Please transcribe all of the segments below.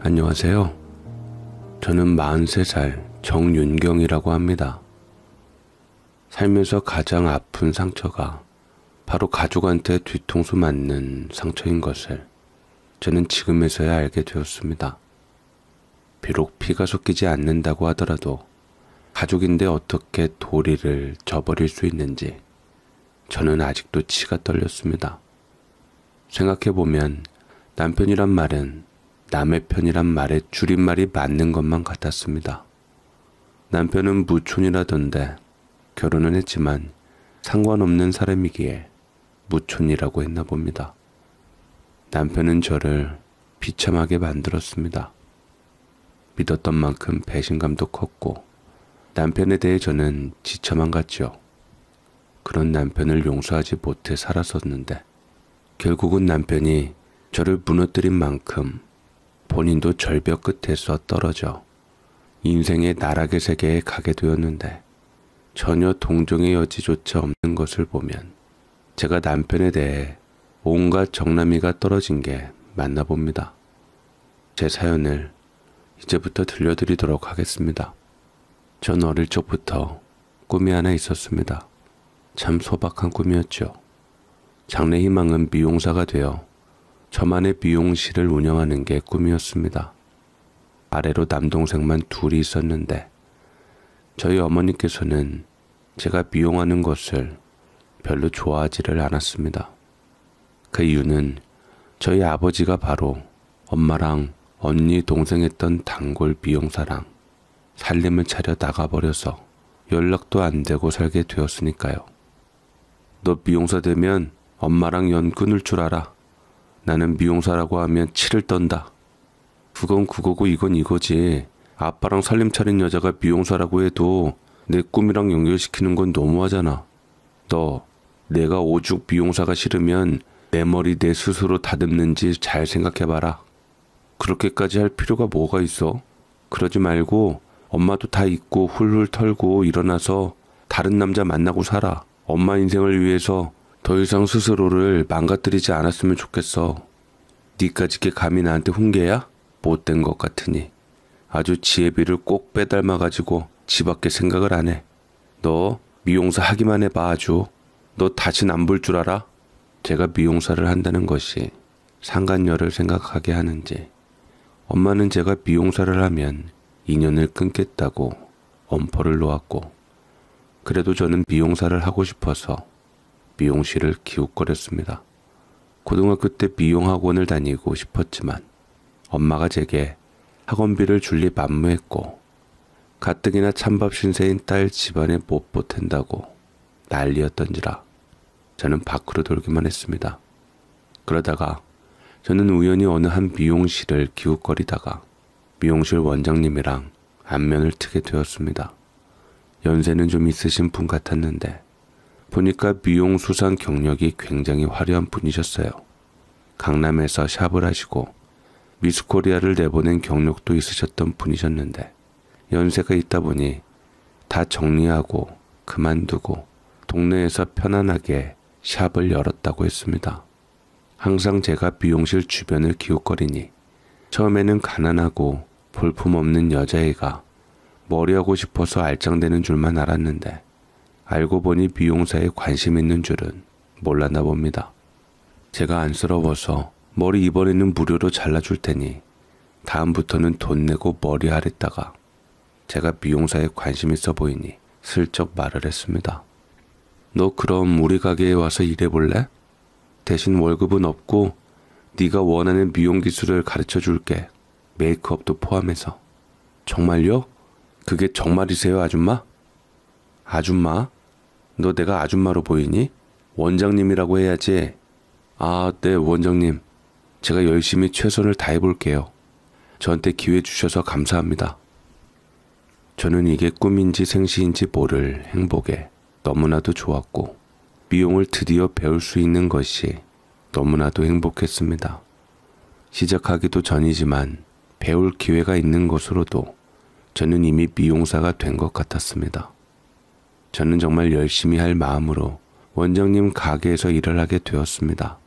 안녕하세요. 저는 43살 정윤경이라고 합니다. 살면서 가장 아픈 상처가 바로 가족한테 뒤통수 맞는 상처인 것을 저는 지금에서야 알게 되었습니다. 비록 피가 섞이지 않는다고 하더라도 가족인데 어떻게 도리를 저버릴 수 있는지 저는 아직도 치가 떨렸습니다. 생각해보면 남편이란 말은 남의 편이란 말의 줄임말이 맞는 것만 같았습니다. 남편은 무촌이라던데 결혼은 했지만 상관없는 사람이기에 무촌이라고 했나 봅니다. 남편은 저를 비참하게 만들었습니다. 믿었던 만큼 배신감도 컸고 남편에 대해 저는 지쳐만 갔죠. 그런 남편을 용서하지 못해 살았었는데 결국은 남편이 저를 무너뜨린 만큼 본인도 절벽 끝에서 떨어져 인생의 나락의 세계에 가게 되었는데 전혀 동정의 여지조차 없는 것을 보면 제가 남편에 대해 온갖 정남이가 떨어진 게 맞나 봅니다. 제 사연을 이제부터 들려드리도록 하겠습니다. 전 어릴 적부터 꿈이 하나 있었습니다. 참 소박한 꿈이었죠. 장래 희망은 미용사가 되어 저만의 미용실을 운영하는 게 꿈이었습니다. 아래로 남동생만 둘이 있었는데 저희 어머니께서는 제가 미용하는 것을 별로 좋아하지를 않았습니다. 그 이유는 저희 아버지가 바로 엄마랑 언니 동생 했던 단골 미용사랑 살림을 차려 나가버려서 연락도 안 되고 살게 되었으니까요. 너 미용사 되면 엄마랑 연 끊을 줄 알아. 나는 미용사라고 하면 치를 떤다. 그건 그거고 이건 이거지. 아빠랑 살림 차린 여자가 미용사라고 해도 내 꿈이랑 연결시키는 건 너무하잖아. 너 내가 오죽 미용사가 싫으면 내 머리 내 스스로 다듬는지 잘 생각해봐라. 그렇게까지 할 필요가 뭐가 있어? 그러지 말고 엄마도 다 잊고 훌훌 털고 일어나서 다른 남자 만나고 살아. 엄마 인생을 위해서 더 이상 스스로를 망가뜨리지 않았으면 좋겠어. 니까짓 게 감히 나한테 훈계야? 못된 것 같으니 아주 지혜비를 꼭 빼닮아가지고 지밖에 생각을 안 해. 너 미용사 하기만 해봐 아주. 너 다신 안 볼 줄 알아? 제가 미용사를 한다는 것이 상간녀를 생각하게 하는지 엄마는 제가 미용사를 하면 인연을 끊겠다고 엄포를 놓았고 그래도 저는 미용사를 하고 싶어서 미용실을 기웃거렸습니다. 고등학교 때 미용학원을 다니고 싶었지만 엄마가 제게 학원비를 줄리 만무했고 가뜩이나 찬밥 신세인 딸 집안에 못 보탠다고 난리였던지라 저는 밖으로 돌기만 했습니다. 그러다가 저는 우연히 어느 한 미용실을 기웃거리다가 미용실 원장님이랑 안면을 트게 되었습니다. 연세는 좀 있으신 분 같았는데 보니까 미용 수상 경력이 굉장히 화려한 분이셨어요. 강남에서 샵을 하시고 미스코리아를 내보낸 경력도 있으셨던 분이셨는데 연세가 있다 보니 다 정리하고 그만두고 동네에서 편안하게 샵을 열었다고 했습니다. 항상 제가 미용실 주변을 기웃거리니 처음에는 가난하고 볼품없는 여자애가 머리하고 싶어서 알짱대는 줄만 알았는데 알고 보니 미용사에 관심 있는 줄은 몰랐나 봅니다. 제가 안쓰러워서 머리 이번에는 무료로 잘라줄 테니 다음부터는 돈 내고 머리 하랬다가 제가 미용사에 관심 있어 보이니 슬쩍 말을 했습니다. 너 그럼 우리 가게에 와서 일해볼래? 대신 월급은 없고 네가 원하는 미용 기술을 가르쳐 줄게. 메이크업도 포함해서. 정말요? 그게 정말이세요, 아줌마? 아줌마? 너 내가 아줌마로 보이니? 원장님이라고 해야지. 아, 네, 원장님. 제가 열심히 최선을 다해볼게요. 저한테 기회 주셔서 감사합니다. 저는 이게 꿈인지 생시인지 모를 행복에 너무나도 좋았고 미용을 드디어 배울 수 있는 것이 너무나도 행복했습니다. 시작하기도 전이지만 배울 기회가 있는 것으로도 저는 이미 미용사가 된 것 같았습니다. 저는 정말 열심히 할 마음으로 원장님 가게에서 일을 하게 되었습니다.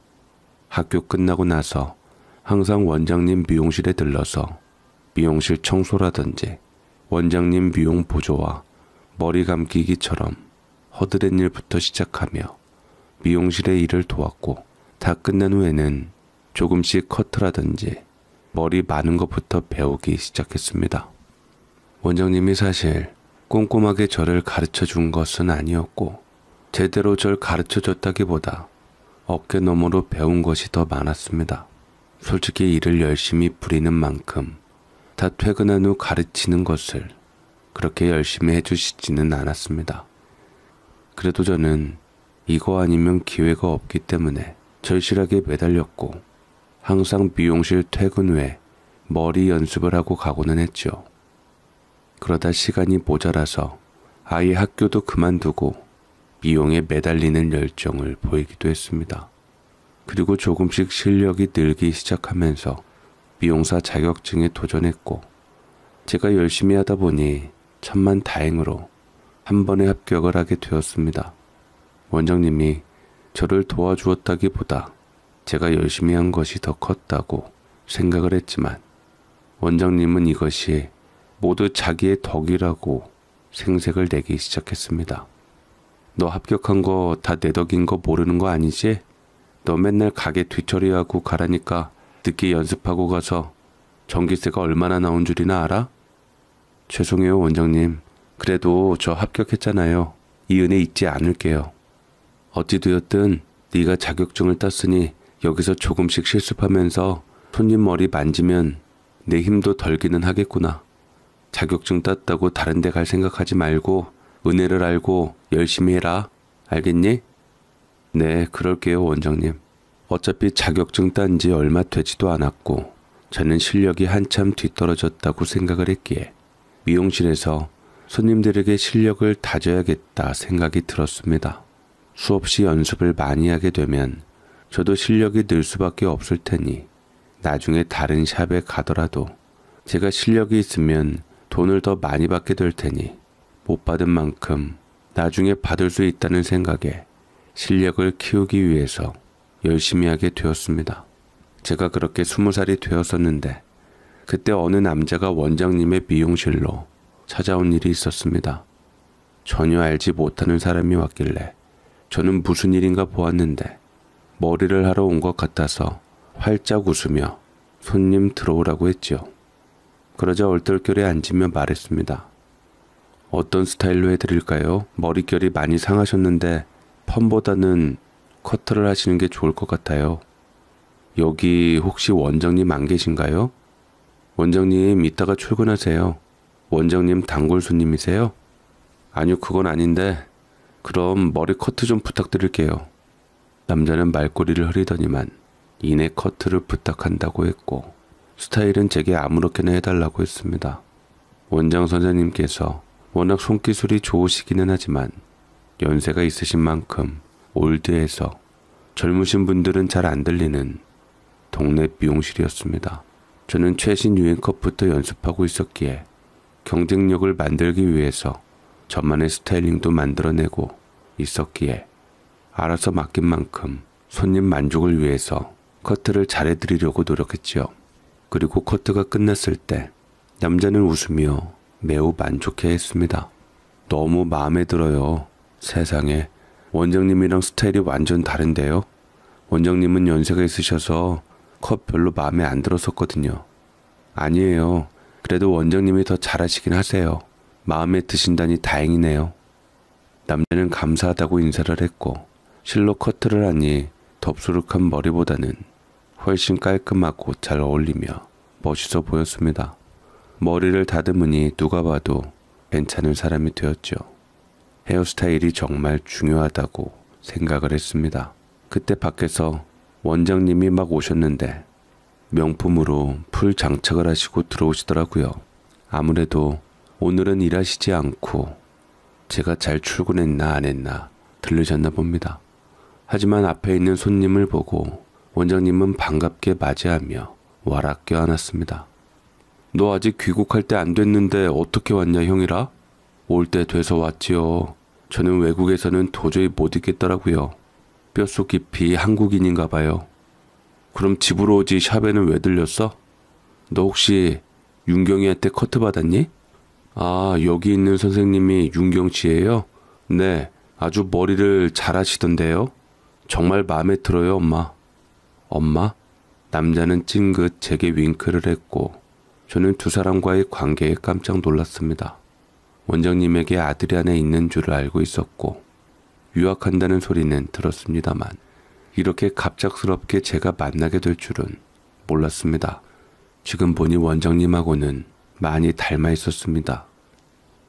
학교 끝나고 나서 항상 원장님 미용실에 들러서 미용실 청소라든지 원장님 미용 보조와 머리 감기기처럼 허드렛 일부터 시작하며 미용실의 일을 도왔고, 다 끝난 후에는 조금씩 커트라든지 머리 마는 것부터 배우기 시작했습니다. 원장님이 사실 꼼꼼하게 저를 가르쳐 준 것은 아니었고, 제대로 절 가르쳐 줬다기보다 어깨 너머로 배운 것이 더 많았습니다. 솔직히 일을 열심히 부리는 만큼 다 퇴근한 후 가르치는 것을 그렇게 열심히 해주시지는 않았습니다. 그래도 저는 이거 아니면 기회가 없기 때문에 절실하게 매달렸고, 항상 미용실 퇴근 후에 머리 연습을 하고 가고는 했죠. 그러다 시간이 모자라서 아예 학교도 그만두고 미용에 매달리는 열정을 보이기도 했습니다. 그리고 조금씩 실력이 늘기 시작하면서 미용사 자격증에 도전했고, 제가 열심히 하다 보니 천만다행으로 한 번에 합격을 하게 되었습니다. 원장님이 저를 도와주었다기보다 제가 열심히 한 것이 더 컸다고 생각을 했지만, 원장님은 이것이 모두 자기의 덕이라고 생색을 내기 시작했습니다. 너 합격한 거 다 내 덕인 거 모르는 거 아니지? 너 맨날 가게 뒤처리하고 가라니까 늦게 연습하고 가서 전기세가 얼마나 나온 줄이나 알아? 죄송해요 원장님. 그래도 저 합격했잖아요. 이 은혜 잊지 않을게요. 어찌되었든 네가 자격증을 땄으니 여기서 조금씩 실습하면서 손님 머리 만지면 내 힘도 덜기는 하겠구나. 자격증 땄다고 다른 데 갈 생각하지 말고 은혜를 알고 열심히 해라. 알겠니? 네, 그럴게요 원장님. 어차피 자격증 딴 지 얼마 되지도 않았고 저는 실력이 한참 뒤떨어졌다고 생각을 했기에 미용실에서 손님들에게 실력을 다져야겠다 생각이 들었습니다. 수없이 연습을 많이 하게 되면 저도 실력이 늘 수밖에 없을 테니 나중에 다른 샵에 가더라도 제가 실력이 있으면 돈을 더 많이 받게 될 테니 못 받은 만큼 나중에 받을 수 있다는 생각에 실력을 키우기 위해서 열심히 하게 되었습니다. 제가 그렇게 20살이 되었었는데 그때 어느 남자가 원장님의 미용실로 찾아온 일이 있었습니다. 전혀 알지 못하는 사람이 왔길래 저는 무슨 일인가 보았는데 머리를 하러 온 것 같아서 활짝 웃으며 손님 들어오라고 했지요. 그러자 얼떨결에 앉으며 말했습니다. 어떤 스타일로 해드릴까요? 머릿결이 많이 상하셨는데 펌보다는 커트를 하시는 게 좋을 것 같아요. 여기 혹시 원장님 안 계신가요? 원장님 이따가 출근하세요. 원장님 단골 손님이세요? 아니요, 그건 아닌데 그럼 머리 커트 좀 부탁드릴게요. 남자는 말꼬리를 흐리더니만 이내 커트를 부탁한다고 했고 스타일은 제게 아무렇게나 해달라고 했습니다. 원장 선생님께서 워낙 손기술이 좋으시기는 하지만 연세가 있으신 만큼 올드해서 젊으신 분들은 잘 안 들리는 동네 미용실이었습니다. 저는 최신 유행 컷부터 연습하고 있었기에 경쟁력을 만들기 위해서 저만의 스타일링도 만들어내고 있었기에 알아서 맡긴 만큼 손님 만족을 위해서 커트를 잘해드리려고 노력했지요. 그리고 커트가 끝났을 때 남자는 웃으며 매우 만족해 했습니다. 너무 마음에 들어요. 세상에 원장님이랑 스타일이 완전 다른데요. 원장님은 연세가 있으셔서 컷 별로 마음에 안 들었었거든요. 아니에요. 그래도 원장님이 더 잘하시긴 하세요. 마음에 드신다니 다행이네요. 남자는 감사하다고 인사를 했고 실로 커트를 하니 덥수룩한 머리보다는 훨씬 깔끔하고 잘 어울리며 멋있어 보였습니다. 머리를 다듬으니 누가 봐도 괜찮은 사람이 되었죠. 헤어스타일이 정말 중요하다고 생각을 했습니다. 그때 밖에서 원장님이 막 오셨는데 명품으로 풀 장착을 하시고 들어오시더라고요. 아무래도 오늘은 일하시지 않고 제가 잘 출근했나 안 했나 들르셨나 봅니다. 하지만 앞에 있는 손님을 보고 원장님은 반갑게 맞이하며 와락 껴안았습니다. 너 아직 귀국할 때 안 됐는데 어떻게 왔냐 형이라? 올 때 돼서 왔지요. 저는 외국에서는 도저히 못 있겠더라고요. 뼛속 깊이 한국인인가 봐요. 그럼 집으로 오지 샵에는 왜 들렸어? 너 혹시 윤경이한테 커트 받았니? 아, 여기 있는 선생님이 윤경 씨예요? 네, 아주 머리를 잘 하시던데요. 정말 마음에 들어요, 엄마. 엄마? 남자는 찡긋 제게 윙크를 했고 저는 두 사람과의 관계에 깜짝 놀랐습니다. 원장님에게 아들이 하나 있는 줄을 알고 있었고 유학한다는 소리는 들었습니다만 이렇게 갑작스럽게 제가 만나게 될 줄은 몰랐습니다. 지금 보니 원장님하고는 많이 닮아 있었습니다.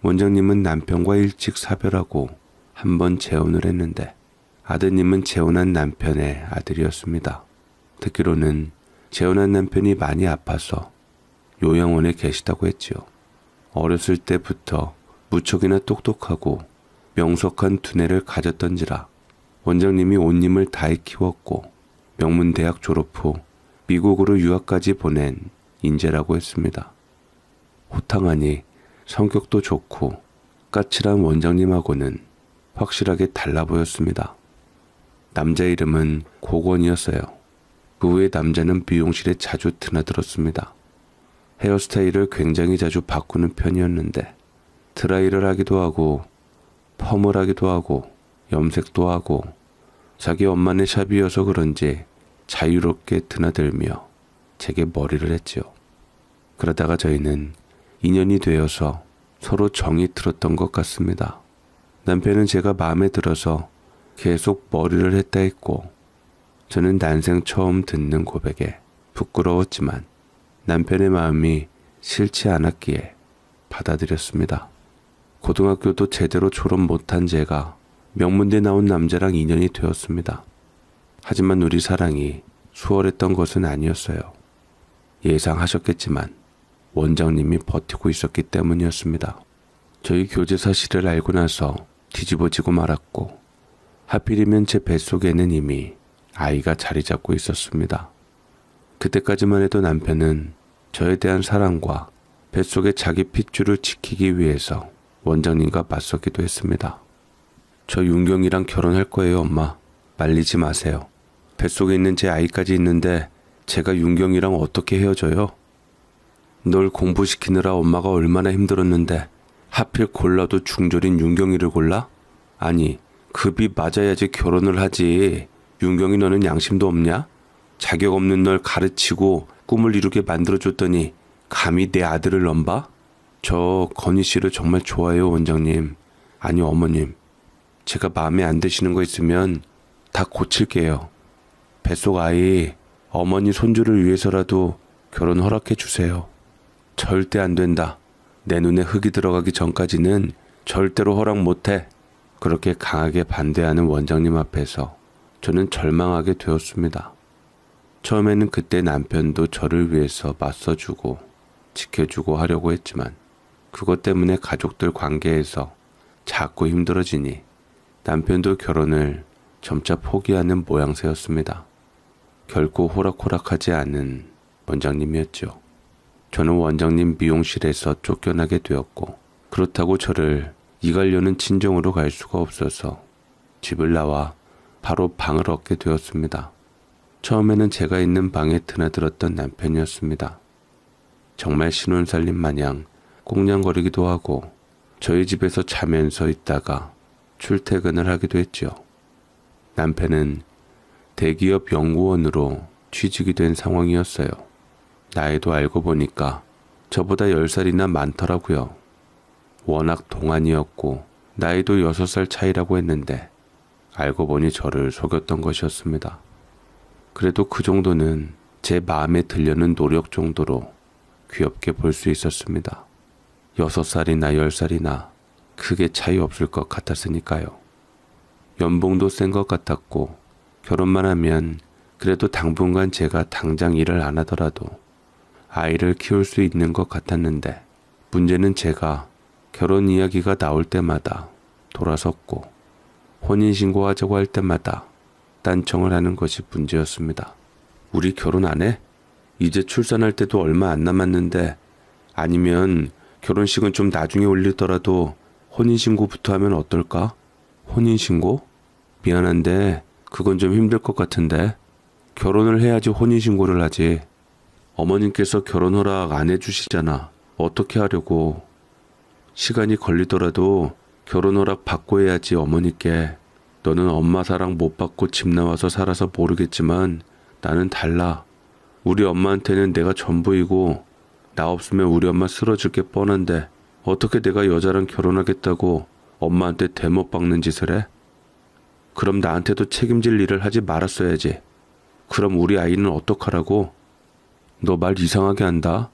원장님은 남편과 일찍 사별하고 한 번 재혼을 했는데 아드님은 재혼한 남편의 아들이었습니다. 듣기로는 재혼한 남편이 많이 아파서 요양원에 계시다고 했지요. 어렸을 때부터 무척이나 똑똑하고 명석한 두뇌를 가졌던지라 원장님이 온 힘을 다해 키웠고 명문대학 졸업 후 미국으로 유학까지 보낸 인재라고 했습니다. 호탕하니 성격도 좋고 까칠한 원장님하고는 확실하게 달라 보였습니다. 남자 이름은 고건이었어요. 그 후에 남자는 미용실에 자주 드나들었습니다. 헤어스타일을 굉장히 자주 바꾸는 편이었는데 드라이를 하기도 하고 펌을 하기도 하고 염색도 하고 자기 엄마네 샵이어서 그런지 자유롭게 드나들며 제게 머리를 했지요. 그러다가 저희는 인연이 되어서 서로 정이 들었던 것 같습니다. 남편은 제가 마음에 들어서 계속 머리를 했다 했고 저는 난생 처음 듣는 고백에 부끄러웠지만 남편의 마음이 싫지 않았기에 받아들였습니다. 고등학교도 제대로 졸업 못한 제가 명문대 나온 남자랑 인연이 되었습니다. 하지만 우리 사랑이 수월했던 것은 아니었어요. 예상하셨겠지만 원장님이 버티고 있었기 때문이었습니다. 저희 교제 사실을 알고 나서 뒤집어지고 말았고 하필이면 제 뱃속에는 이미 아이가 자리 잡고 있었습니다. 그때까지만 해도 남편은 저에 대한 사랑과 뱃속의 자기 핏줄을 지키기 위해서 원장님과 맞서기도 했습니다. 저 윤경이랑 결혼할 거예요, 엄마. 말리지 마세요. 뱃속에 있는 제 아이까지 있는데 제가 윤경이랑 어떻게 헤어져요? 널 공부시키느라 엄마가 얼마나 힘들었는데 하필 골라도 중졸인 윤경이를 골라? 아니, 급이 맞아야지 결혼을 하지. 윤경이 너는 양심도 없냐? 자격 없는 널 가르치고 꿈을 이루게 만들어줬더니 감히 내 아들을 넘봐? 저 건희 씨를 정말 좋아해요, 원장님. 아니, 어머님. 제가 마음에 안 드시는 거 있으면 다 고칠게요. 뱃속 아이, 어머니 손주를 위해서라도 결혼 허락해 주세요. 절대 안 된다. 내 눈에 흙이 들어가기 전까지는 절대로 허락 못해. 그렇게 강하게 반대하는 원장님 앞에서 저는 절망하게 되었습니다. 처음에는 그때 남편도 저를 위해서 맞서주고 지켜주고 하려고 했지만 그것 때문에 가족들 관계에서 자꾸 힘들어지니 남편도 결혼을 점차 포기하는 모양새였습니다. 결코 호락호락하지 않은 원장님이었죠. 저는 원장님 미용실에서 쫓겨나게 되었고 그렇다고 저를 이갈려는 친정으로 갈 수가 없어서 집을 나와 바로 방을 얻게 되었습니다. 처음에는 제가 있는 방에 드나들었던 남편이었습니다. 정말 신혼살림 마냥 꽁냥거리기도 하고 저희 집에서 자면서 있다가 출퇴근을 하기도 했죠. 남편은 대기업 연구원으로 취직이 된 상황이었어요. 나이도 알고 보니까 저보다 10살이나 많더라고요. 워낙 동안이었고 나이도 6살 차이라고 했는데 알고 보니 저를 속였던 것이었습니다. 그래도 그 정도는 제 마음에 들려는 노력 정도로 귀엽게 볼 수 있었습니다. 6살이나 10살이나 크게 차이 없을 것 같았으니까요. 연봉도 센 것 같았고 결혼만 하면 그래도 당분간 제가 당장 일을 안 하더라도 아이를 키울 수 있는 것 같았는데 문제는 제가 결혼 이야기가 나올 때마다 돌아섰고 혼인신고하자고 할 때마다 딴청을 하는 것이 문제였습니다. 우리 결혼 안 해? 이제 출산할 때도 얼마 안 남았는데 아니면 결혼식은 좀 나중에 올리더라도 혼인신고부터 하면 어떨까? 혼인신고? 미안한데 그건 좀 힘들 것 같은데 결혼을 해야지 혼인신고를 하지. 어머님께서 결혼 허락 안 해주시잖아. 어떻게 하려고. 시간이 걸리더라도 결혼 허락 받고 해야지. 어머니께. 너는 엄마 사랑 못 받고 집 나와서 살아서 모르겠지만 나는 달라. 우리 엄마한테는 내가 전부이고 나 없으면 우리 엄마 쓰러질 게 뻔한데 어떻게 내가 여자랑 결혼하겠다고 엄마한테 대못 박는 짓을 해? 그럼 나한테도 책임질 일을 하지 말았어야지. 그럼 우리 아이는 어떡하라고? 너 말 이상하게 한다.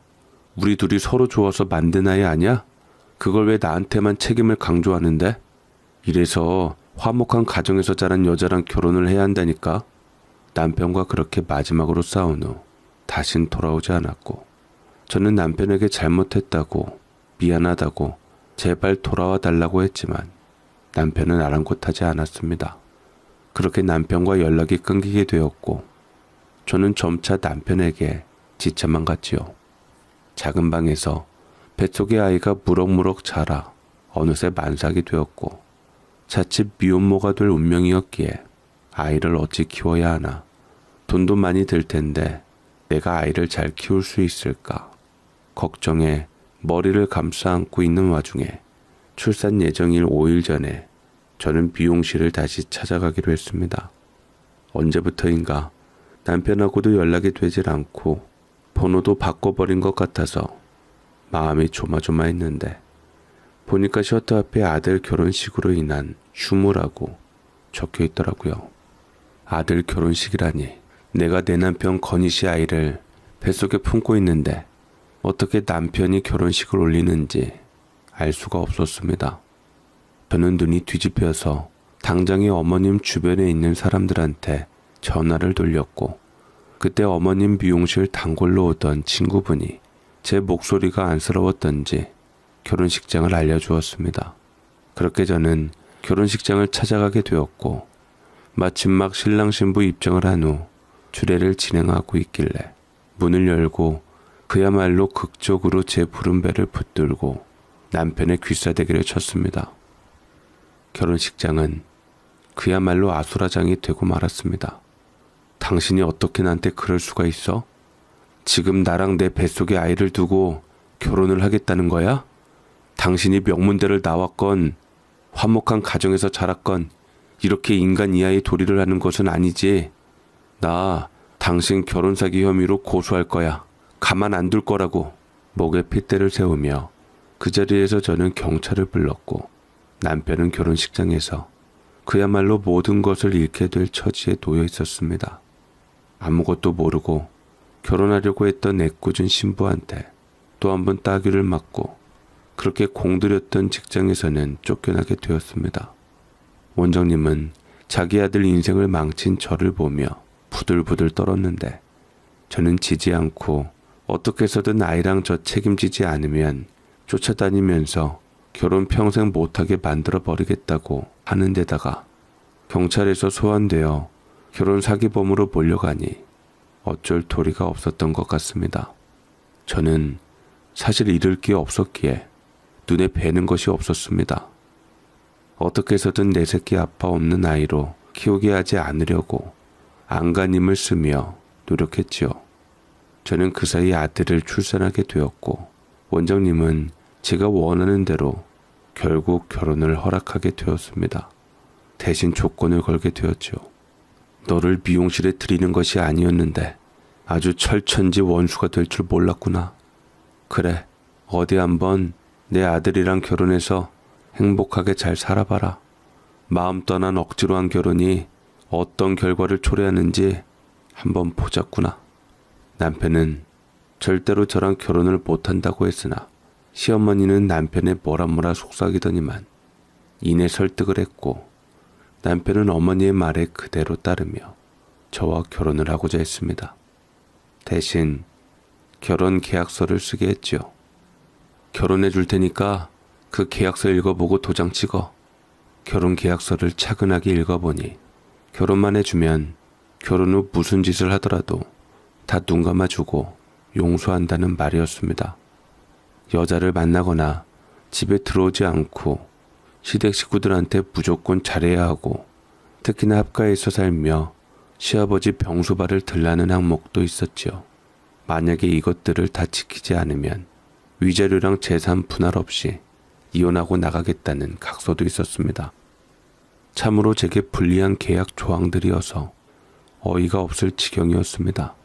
우리 둘이 서로 좋아서 만든 아이 아니야? 그걸 왜 나한테만 책임을 강조하는데? 이래서 화목한 가정에서 자란 여자랑 결혼을 해야 한다니까. 남편과 그렇게 마지막으로 싸운 후 다신 돌아오지 않았고, 저는 남편에게 잘못했다고, 미안하다고, 제발 돌아와 달라고 했지만 남편은 아랑곳하지 않았습니다. 그렇게 남편과 연락이 끊기게 되었고 저는 점차 남편에게 지쳐만 갔지요. 작은 방에서 뱃속의 아이가 무럭무럭 자라 어느새 만삭이 되었고 자칫 미혼모가 될 운명이었기에 아이를 어찌 키워야 하나. 돈도 많이 들 텐데 내가 아이를 잘 키울 수 있을까 걱정에 머리를 감싸 안고 있는 와중에 출산 예정일 5일 전에 저는 미용실을 다시 찾아가기로 했습니다. 언제부터인가 남편하고도 연락이 되질 않고 번호도 바꿔버린 것 같아서 마음이 조마조마했는데 보니까 셔터 앞에 아들 결혼식으로 인한 휴무라고 적혀 있더라고요. 아들 결혼식이라니. 내가 내 남편 건희 씨 아이를 뱃속에 품고 있는데 어떻게 남편이 결혼식을 올리는지 알 수가 없었습니다. 저는 눈이 뒤집혀서 당장에 어머님 주변에 있는 사람들한테 전화를 돌렸고 그때 어머님 미용실 단골로 오던 친구분이 제 목소리가 안쓰러웠던지 결혼식장을 알려주었습니다. 그렇게 저는 결혼식장을 찾아가게 되었고 마침 막 신랑 신부 입장을 한 후 주례를 진행하고 있길래 문을 열고 그야말로 극적으로 제 부름배를 붙들고 남편의 귀싸대기를 쳤습니다. 결혼식장은 그야말로 아수라장이 되고 말았습니다. 당신이 어떻게 나한테 그럴 수가 있어? 지금 나랑 내 뱃속에 아이를 두고 결혼을 하겠다는 거야? 당신이 명문대를 나왔건 화목한 가정에서 자랐건 이렇게 인간 이하의 도리를 하는 것은 아니지. 나 당신 결혼 사기 혐의로 고소할 거야. 가만 안 둘 거라고. 목에 핏대를 세우며 그 자리에서 저는 경찰을 불렀고 남편은 결혼식장에서 그야말로 모든 것을 잃게 될 처지에 놓여 있었습니다. 아무것도 모르고 결혼하려고 했던 애꿎은 신부한테 또 한 번 따귀를 맞고 그렇게 공들였던 직장에서는 쫓겨나게 되었습니다. 원장님은 자기 아들 인생을 망친 저를 보며 부들부들 떨었는데 저는 지지 않고 어떻게 해서든 아이랑 저 책임지지 않으면 쫓아다니면서 결혼 평생 못하게 만들어버리겠다고 하는 데다가 경찰에서 소환되어 결혼 사기범으로 몰려가니 어쩔 도리가 없었던 것 같습니다. 저는 사실 잃을 게 없었기에 눈에 뵈는 것이 없었습니다. 어떻게 해서든 내 새끼 아빠 없는 아이로 키우게 하지 않으려고 안간힘을 쓰며 노력했지요. 저는 그 사이 아들을 출산하게 되었고 원장님은 제가 원하는 대로 결국 결혼을 허락하게 되었습니다. 대신 조건을 걸게 되었죠. 너를 미용실에 들이는 것이 아니었는데 아주 철천지 원수가 될 줄 몰랐구나. 그래, 어디 한번 내 아들이랑 결혼해서 행복하게 잘 살아봐라. 마음 떠난 억지로 한 결혼이 어떤 결과를 초래하는지 한번 보자꾸나. 남편은 절대로 저랑 결혼을 못한다고 했으나 시어머니는 남편의 뭐라 속삭이더니만 이내 설득을 했고 남편은 어머니의 말에 그대로 따르며 저와 결혼을 하고자 했습니다. 대신 결혼 계약서를 쓰게 했죠. 결혼해 줄 테니까 그 계약서 읽어보고 도장 찍어. 결혼 계약서를 차근하게 읽어보니 결혼만 해주면 결혼 후 무슨 짓을 하더라도 다 눈 감아주고 용서한다는 말이었습니다. 여자를 만나거나 집에 들어오지 않고 시댁 식구들한테 무조건 잘해야 하고 특히나 합가에서 살며 시아버지 병수발을 들라는 항목도 있었지요. 만약에 이것들을 다 지키지 않으면 위자료랑 재산 분할 없이 이혼하고 나가겠다는 각서도 있었습니다. 참으로 제게 불리한 계약 조항들이어서 어이가 없을 지경이었습니다.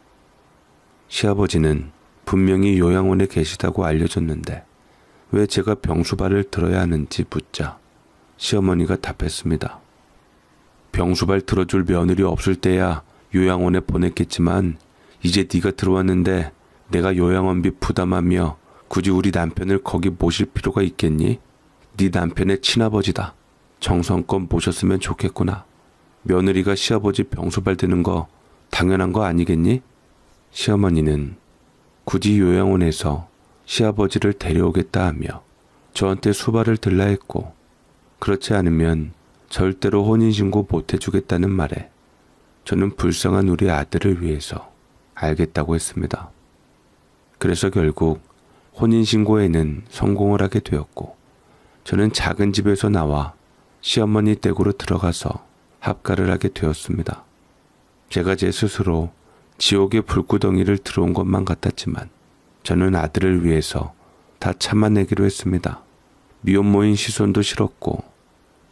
시아버지는 분명히 요양원에 계시다고 알려졌는데 왜 제가 병수발을 들어야 하는지 묻자 시어머니가 답했습니다. 병수발 들어줄 며느리 없을 때야 요양원에 보냈겠지만 이제 네가 들어왔는데 내가 요양원비 부담하며 굳이 우리 남편을 거기 모실 필요가 있겠니? 네 남편의 친아버지다. 정성껏 모셨으면 좋겠구나. 며느리가 시아버지 병수발 드는 거 당연한 거 아니겠니? 시어머니는 굳이 요양원에서 시아버지를 데려오겠다 하며 저한테 수발을 들라 했고 그렇지 않으면 절대로 혼인신고 못 해주겠다는 말에 저는 불쌍한 우리 아들을 위해서 알겠다고 했습니다. 그래서 결국 혼인신고에는 성공을 하게 되었고 저는 작은 집에서 나와 시어머니 댁으로 들어가서 합가를 하게 되었습니다. 제가 제 스스로 지옥의 불구덩이를 들어온 것만 같았지만 저는 아들을 위해서 다 참아내기로 했습니다. 미혼모인 시선도 싫었고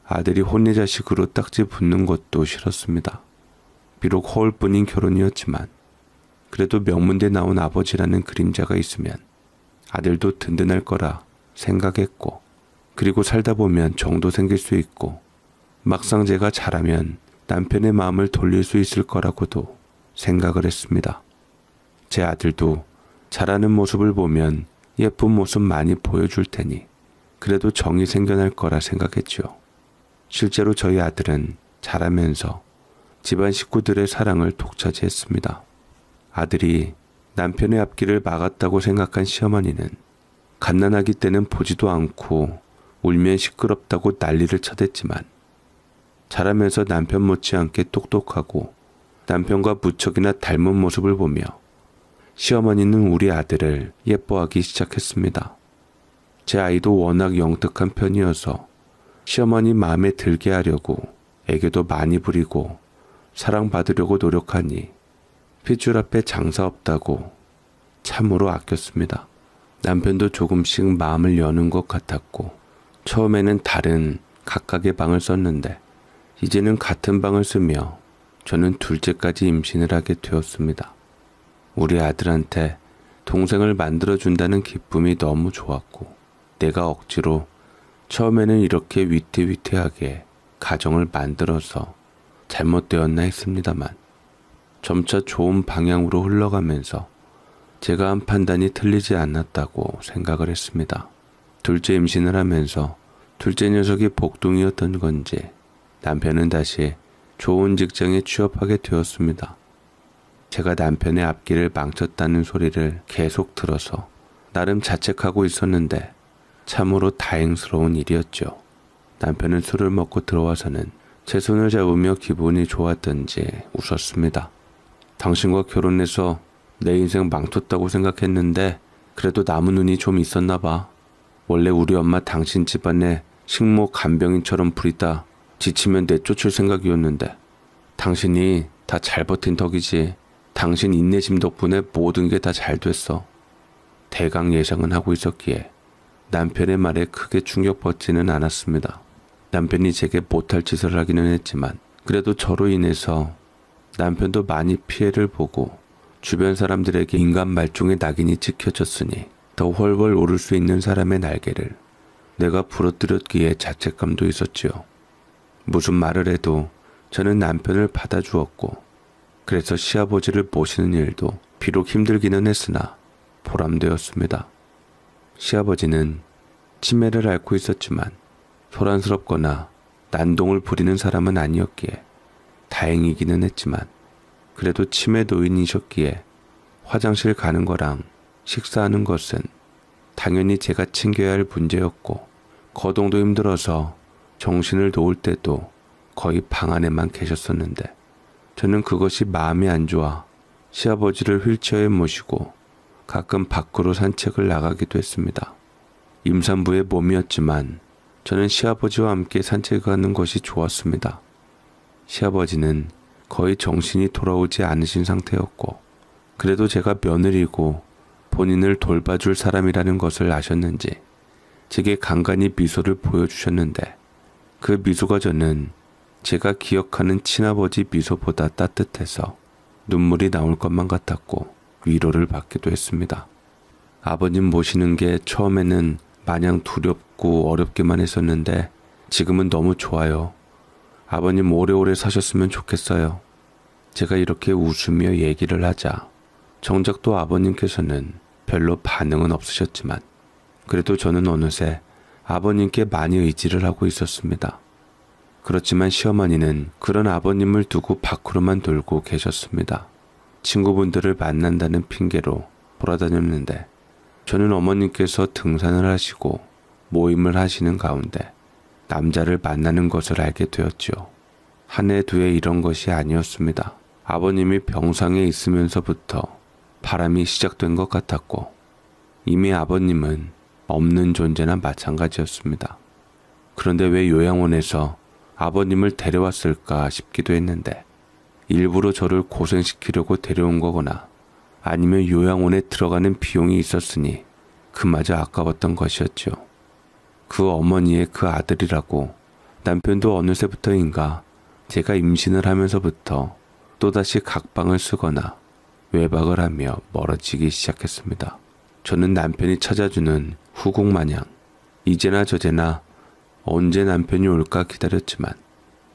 아들이 혼내자식으로 딱지 붙는 것도 싫었습니다. 비록 허울뿐인 결혼이었지만 그래도 명문대 나온 아버지라는 그림자가 있으면 아들도 든든할 거라 생각했고 그리고 살다 보면 정도 생길 수 있고 막상 제가 잘하면 남편의 마음을 돌릴 수 있을 거라고도 생각을 했습니다. 제 아들도 잘하는 모습을 보면 예쁜 모습 많이 보여줄 테니 그래도 정이 생겨날 거라 생각했죠. 실제로 저희 아들은 자라면서 집안 식구들의 사랑을 독차지했습니다. 아들이 남편의 앞길을 막았다고 생각한 시어머니는 갓난아기 때는 보지도 않고 울면 시끄럽다고 난리를 쳐댔지만 자라면서 남편 못지않게 똑똑하고 남편과 무척이나 닮은 모습을 보며 시어머니는 우리 아들을 예뻐하기 시작했습니다. 제 아이도 워낙 영특한 편이어서 시어머니 마음에 들게 하려고 애교도 많이 부리고 사랑받으려고 노력하니 핏줄 앞에 장사 없다고 참으로 아꼈습니다. 남편도 조금씩 마음을 여는 것 같았고 처음에는 다른 각각의 방을 썼는데 이제는 같은 방을 쓰며 저는 둘째까지 임신을 하게 되었습니다. 우리 아들한테 동생을 만들어준다는 기쁨이 너무 좋았고 내가 억지로 처음에는 이렇게 위태위태하게 가정을 만들어서 잘못되었나 했습니다만 점차 좋은 방향으로 흘러가면서 제가 한 판단이 틀리지 않았다고 생각을 했습니다. 둘째 임신을 하면서 둘째 녀석이 복둥이었던 건지 남편은 다시 좋은 직장에 취업하게 되었습니다. 제가 남편의 앞길을 망쳤다는 소리를 계속 들어서 나름 자책하고 있었는데 참으로 다행스러운 일이었죠. 남편은 술을 먹고 들어와서는 제 손을 잡으며 기분이 좋았던지 웃었습니다. 당신과 결혼해서 내 인생 망쳤다고 생각했는데 그래도 남은 운이 좀 있었나 봐. 원래 우리 엄마 당신 집안에 식모 간병인처럼 부리다 지치면 내쫓을 생각이었는데 당신이 다 잘 버틴 덕이지. 당신 인내심 덕분에 모든 게 다 잘 됐어. 대강 예상은 하고 있었기에 남편의 말에 크게 충격받지는 않았습니다. 남편이 제게 못할 짓을 하기는 했지만 그래도 저로 인해서 남편도 많이 피해를 보고 주변 사람들에게 인간 말종의 낙인이 찍혀졌으니 더 훨훨 오를 수 있는 사람의 날개를 내가 부러뜨렸기에 자책감도 있었지요. 무슨 말을 해도 저는 남편을 받아주었고 그래서 시아버지를 모시는 일도 비록 힘들기는 했으나 보람되었습니다. 시아버지는 치매를 앓고 있었지만 소란스럽거나 난동을 부리는 사람은 아니었기에 다행이기는 했지만 그래도 치매 노인이셨기에 화장실 가는 거랑 식사하는 것은 당연히 제가 챙겨야 할 문제였고 거동도 힘들어서 정신을 놓을 때도 거의 방 안에만 계셨었는데 저는 그것이 마음이 안 좋아 시아버지를 휠체어에 모시고 가끔 밖으로 산책을 나가기도 했습니다. 임산부의 몸이었지만 저는 시아버지와 함께 산책하는 것이 좋았습니다. 시아버지는 거의 정신이 돌아오지 않으신 상태였고 그래도 제가 며느리고 본인을 돌봐줄 사람이라는 것을 아셨는지 제게 간간히 미소를 보여주셨는데 그 미소가 저는 제가 기억하는 친아버지 미소보다 따뜻해서 눈물이 나올 것만 같았고 위로를 받기도 했습니다. 아버님 모시는 게 처음에는 마냥 두렵고 어렵기만 했었는데 지금은 너무 좋아요. 아버님 오래오래 사셨으면 좋겠어요. 제가 이렇게 웃으며 얘기를 하자 정작 또 아버님께서는 별로 반응은 없으셨지만 그래도 저는 어느새 아버님께 많이 의지를 하고 있었습니다. 그렇지만 시어머니는 그런 아버님을 두고 밖으로만 돌고 계셨습니다. 친구분들을 만난다는 핑계로 돌아다녔는데 저는 어머님께서 등산을 하시고 모임을 하시는 가운데 남자를 만나는 것을 알게 되었지요. 한 해 두 해 이런 것이 아니었습니다. 아버님이 병상에 있으면서부터 바람이 시작된 것 같았고 이미 아버님은 없는 존재나 마찬가지였습니다. 그런데 왜 요양원에서 아버님을 데려왔을까 싶기도 했는데 일부러 저를 고생시키려고 데려온 거거나 아니면 요양원에 들어가는 비용이 있었으니 그마저 아까웠던 것이었죠. 그 어머니의 그 아들이라고 남편도 어느새부터인가 제가 임신을 하면서부터 또다시 각방을 쓰거나 외박을 하며 멀어지기 시작했습니다. 저는 남편이 찾아주는 후궁마냥 이제나 저제나 언제 남편이 올까 기다렸지만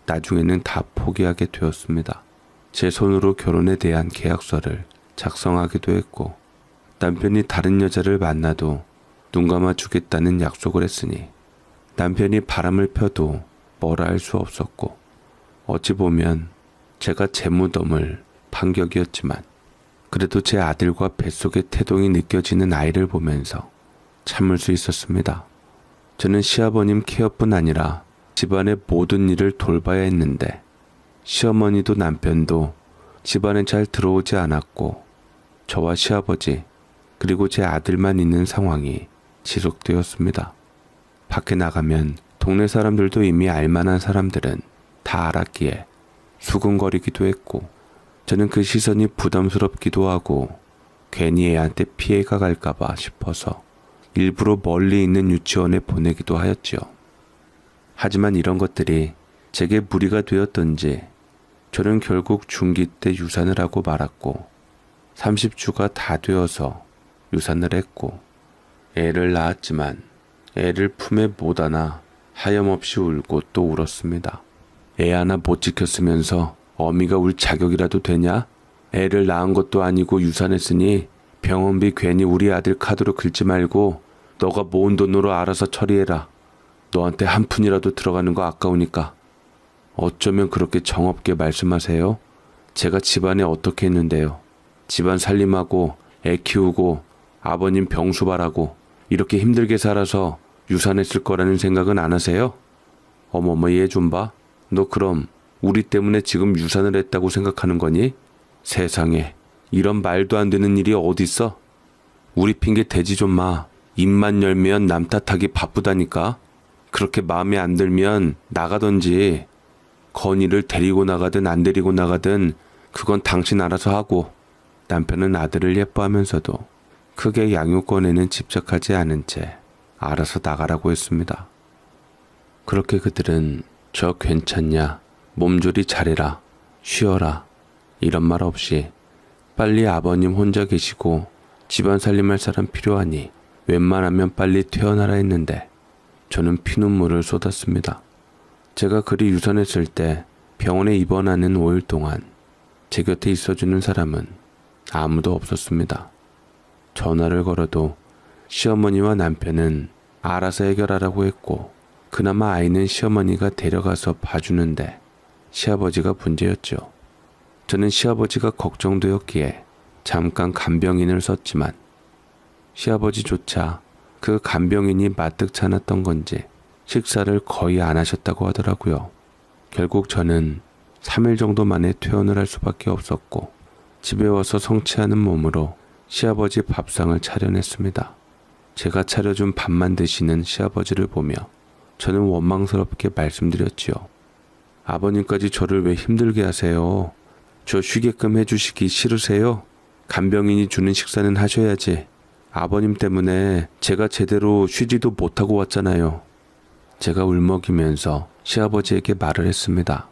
나중에는 다 포기하게 되었습니다. 제 손으로 결혼에 대한 계약서를 작성하기도 했고 남편이 다른 여자를 만나도 눈 감아주겠다는 약속을 했으니 남편이 바람을 펴도 뭐라 할 수 없었고 어찌 보면 제가 제 무덤을 반격이었지만 그래도 제 아들과 뱃속의 태동이 느껴지는 아이를 보면서 참을 수 있었습니다. 저는 시아버님 케어뿐 아니라 집안의 모든 일을 돌봐야 했는데 시어머니도 남편도 집안에 잘 들어오지 않았고 저와 시아버지 그리고 제 아들만 있는 상황이 지속되었습니다. 밖에 나가면 동네 사람들도 이미 알만한 사람들은 다 알았기에 수근거리기도 했고 저는 그 시선이 부담스럽기도 하고 괜히 애한테 피해가 갈까봐 싶어서 일부러 멀리 있는 유치원에 보내기도 하였지요. 하지만 이런 것들이 제게 무리가 되었던지 저는 결국 중기 때 유산을 하고 말았고 30주가 다 되어서 유산을 했고 애를 낳았지만 애를 품에 못 안아 하염없이 울고 또 울었습니다. 애 하나 못 지켰으면서 어미가 울 자격이라도 되냐? 애를 낳은 것도 아니고 유산했으니 병원비 괜히 우리 아들 카드로 긁지 말고 너가 모은 돈으로 알아서 처리해라. 너한테 한 푼이라도 들어가는 거 아까우니까. 어쩌면 그렇게 정없게 말씀하세요? 제가 집안에 어떻게 했는데요. 집안 살림하고 애 키우고 아버님 병수발하고 이렇게 힘들게 살아서 유산했을 거라는 생각은 안 하세요? 어머머 얘 좀 봐. 너 그럼 우리 때문에 지금 유산을 했다고 생각하는 거니? 세상에 이런 말도 안 되는 일이 어딨어? 우리 핑계 대지 좀 마. 입만 열면 남 탓하기 바쁘다니까. 그렇게 마음에 안 들면 나가던지. 건이를 데리고 나가든 안 데리고 나가든 그건 당신 알아서 하고. 남편은 아들을 예뻐하면서도 크게 양육권에는 집착하지 않은 채 알아서 나가라고 했습니다. 그렇게 그들은 저 괜찮냐, 몸조리 잘해라, 쉬어라 이런 말 없이 빨리 아버님 혼자 계시고 집안 살림할 사람 필요하니 웬만하면 빨리 퇴원하라 했는데 저는 피눈물을 쏟았습니다. 제가 그리 유산했을 때 병원에 입원하는 5일 동안 제 곁에 있어주는 사람은 아무도 없었습니다. 전화를 걸어도 시어머니와 남편은 알아서 해결하라고 했고 그나마 아이는 시어머니가 데려가서 봐주는데 시아버지가 문제였죠. 저는 시아버지가 걱정되었기에 잠깐 간병인을 썼지만 시아버지조차 그 간병인이 마뜩찮았던 건지 식사를 거의 안 하셨다고 하더라고요. 결국 저는 3일 정도 만에 퇴원을 할 수밖에 없었고 집에 와서 성취하는 몸으로 시아버지 밥상을 차려냈습니다. 제가 차려준 밥만 드시는 시아버지를 보며 저는 원망스럽게 말씀드렸지요. 아버님까지 저를 왜 힘들게 하세요? 저 쉬게끔 해주시기 싫으세요? 간병인이 주는 식사는 하셔야지. 아버님 때문에 제가 제대로 쉬지도 못하고 왔잖아요. 제가 울먹이면서 시아버지에게 말을 했습니다.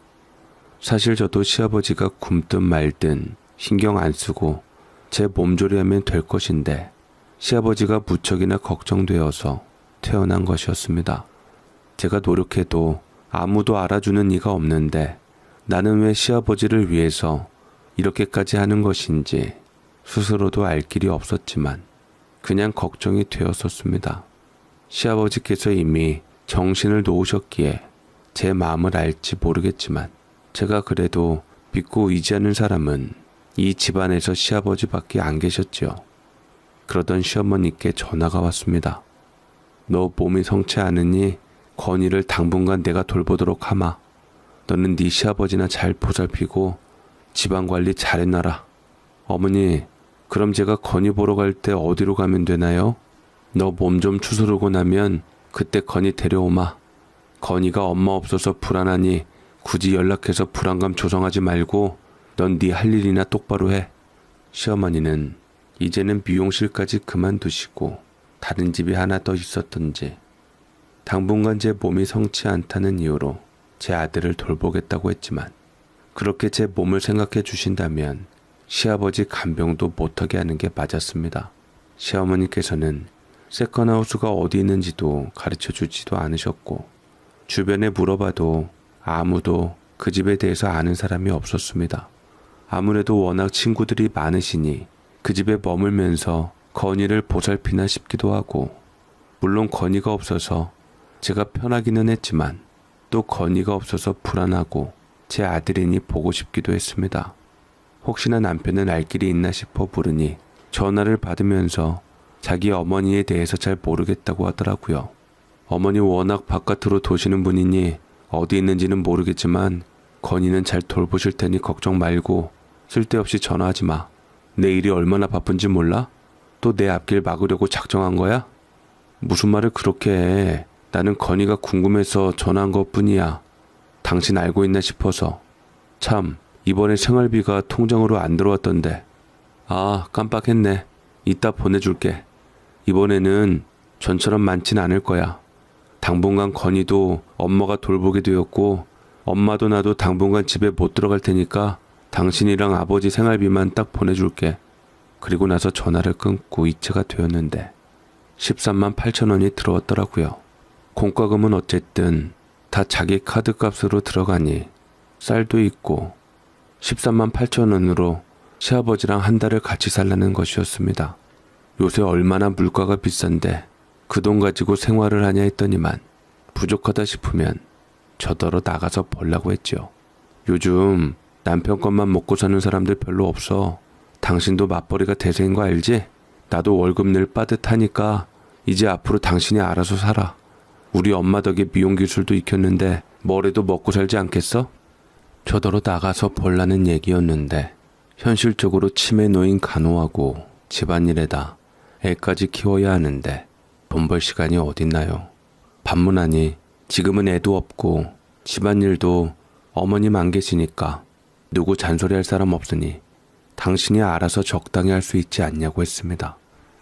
사실 저도 시아버지가 굶든 말든 신경 안 쓰고 제 몸조리하면 될 것인데 시아버지가 무척이나 걱정되어서 태어난 것이었습니다. 제가 노력해도 아무도 알아주는 이가 없는데 나는 왜 시아버지를 위해서 이렇게까지 하는 것인지 스스로도 알 길이 없었지만 그냥 걱정이 되었었습니다. 시아버지께서 이미 정신을 놓으셨기에 제 마음을 알지 모르겠지만 제가 그래도 믿고 의지하는 사람은 이 집안에서 시아버지밖에 안 계셨지요. 그러던 시어머니께 전화가 왔습니다. 너 몸이 성치 않으니 건이를 당분간 내가 돌보도록 하마. 너는 네 시아버지나 잘 보살피고 집안관리 잘해놔라. 어머니, 그럼 제가 건이 보러 갈 때 어디로 가면 되나요? 너 몸 좀 추스르고 나면 그때 건이 데려오마. 건이가 엄마 없어서 불안하니 굳이 연락해서 불안감 조성하지 말고 넌 네 할 일이나 똑바로 해. 시어머니는 이제는 미용실까지 그만두시고 다른 집이 하나 더 있었던지 당분간 제 몸이 성치 않다는 이유로 제 아들을 돌보겠다고 했지만 그렇게 제 몸을 생각해 주신다면 시아버지 간병도 못하게 하는 게 맞았습니다. 시어머니께서는 세컨하우스가 어디 있는지도 가르쳐 주지도 않으셨고 주변에 물어봐도 아무도 그 집에 대해서 아는 사람이 없었습니다. 아무래도 워낙 친구들이 많으시니 그 집에 머물면서 건이를 보살피나 싶기도 하고 물론 건이가 없어서 제가 편하기는 했지만 또 건이가 없어서 불안하고 제 아들이니 보고 싶기도 했습니다. 혹시나 남편은 알 길이 있나 싶어 부르니 전화를 받으면서 자기 어머니에 대해서 잘 모르겠다고 하더라고요. 어머니 워낙 바깥으로 도시는 분이니 어디 있는지는 모르겠지만 건이는 잘 돌보실 테니 걱정 말고 쓸데없이 전화하지 마. 내 일이 얼마나 바쁜지 몰라? 또 내 앞길 막으려고 작정한 거야? 무슨 말을 그렇게 해. 나는 건이가 궁금해서 전화한 것뿐이야. 당신 알고 있나 싶어서. 참, 이번에 생활비가 통장으로 안 들어왔던데. 아, 깜빡했네. 이따 보내줄게. 이번에는 전처럼 많진 않을 거야. 당분간 건이도 엄마가 돌보게 되었고 엄마도 나도 당분간 집에 못 들어갈 테니까 당신이랑 아버지 생활비만 딱 보내줄게. 그리고 나서 전화를 끊고 이체가 되었는데 13만 8천 원이 들어왔더라고요. 공과금은 어쨌든 다 자기 카드 값으로 들어가니 쌀도 있고 13만 8천 원으로 시아버지랑 한 달을 같이 살라는 것이었습니다. 요새 얼마나 물가가 비싼데 그 돈 가지고 생활을 하냐 했더니만 부족하다 싶으면 저더러 나가서 벌라고 했죠. 요즘 남편 것만 먹고 사는 사람들 별로 없어. 당신도 맞벌이가 대세인 거 알지? 나도 월급 늘 빠듯하니까 이제 앞으로 당신이 알아서 살아. 우리 엄마 덕에 미용 기술도 익혔는데 뭐래도 먹고 살지 않겠어? 저더러 나가서 벌라는 얘기였는데 현실적으로 치매 놓인 간호하고 집안일에다 애까지 키워야 하는데 돈 벌 시간이 어딨나요? 반문하니 지금은 애도 없고 집안일도 어머님 안 계시니까 누구 잔소리할 사람 없으니 당신이 알아서 적당히 할 수 있지 않냐고 했습니다.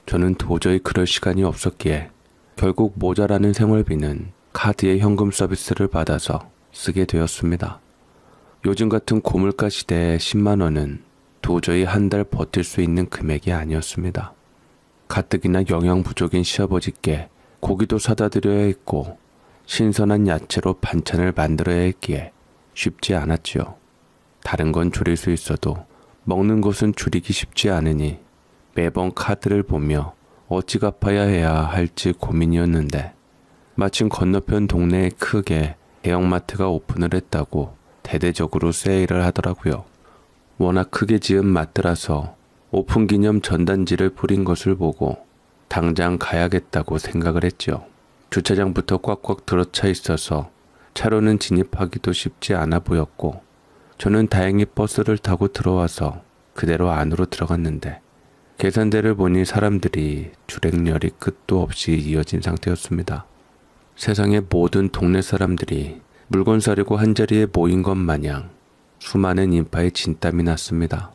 저는 도저히 그럴 시간이 없었기에 결국 모자라는 생활비는 카드의 현금 서비스를 받아서 쓰게 되었습니다. 요즘 같은 고물가 시대에 10만 원은 도저히 한 달 버틸 수 있는 금액이 아니었습니다. 가뜩이나 영양 부족인 시아버지께 고기도 사다 드려야 했고 신선한 야채로 반찬을 만들어야 했기에 쉽지 않았지요. 다른 건 줄일 수 있어도 먹는 것은 줄이기 쉽지 않으니 매번 카드를 보며 어찌 갚아야 해야 할지 고민이었는데 마침 건너편 동네에 크게 대형마트가 오픈을 했다고 대대적으로 세일을 하더라고요. 워낙 크게 지은 마트라서 오픈 기념 전단지를 뿌린 것을 보고 당장 가야겠다고 생각을 했죠. 주차장부터 꽉꽉 들어차 있어서 차로는 진입하기도 쉽지 않아 보였고 저는 다행히 버스를 타고 들어와서 그대로 안으로 들어갔는데 계산대를 보니 사람들이 줄행렬이 끝도 없이 이어진 상태였습니다. 세상의 모든 동네 사람들이 물건 사려고 한자리에 모인 것 마냥 수많은 인파에 진땀이 났습니다.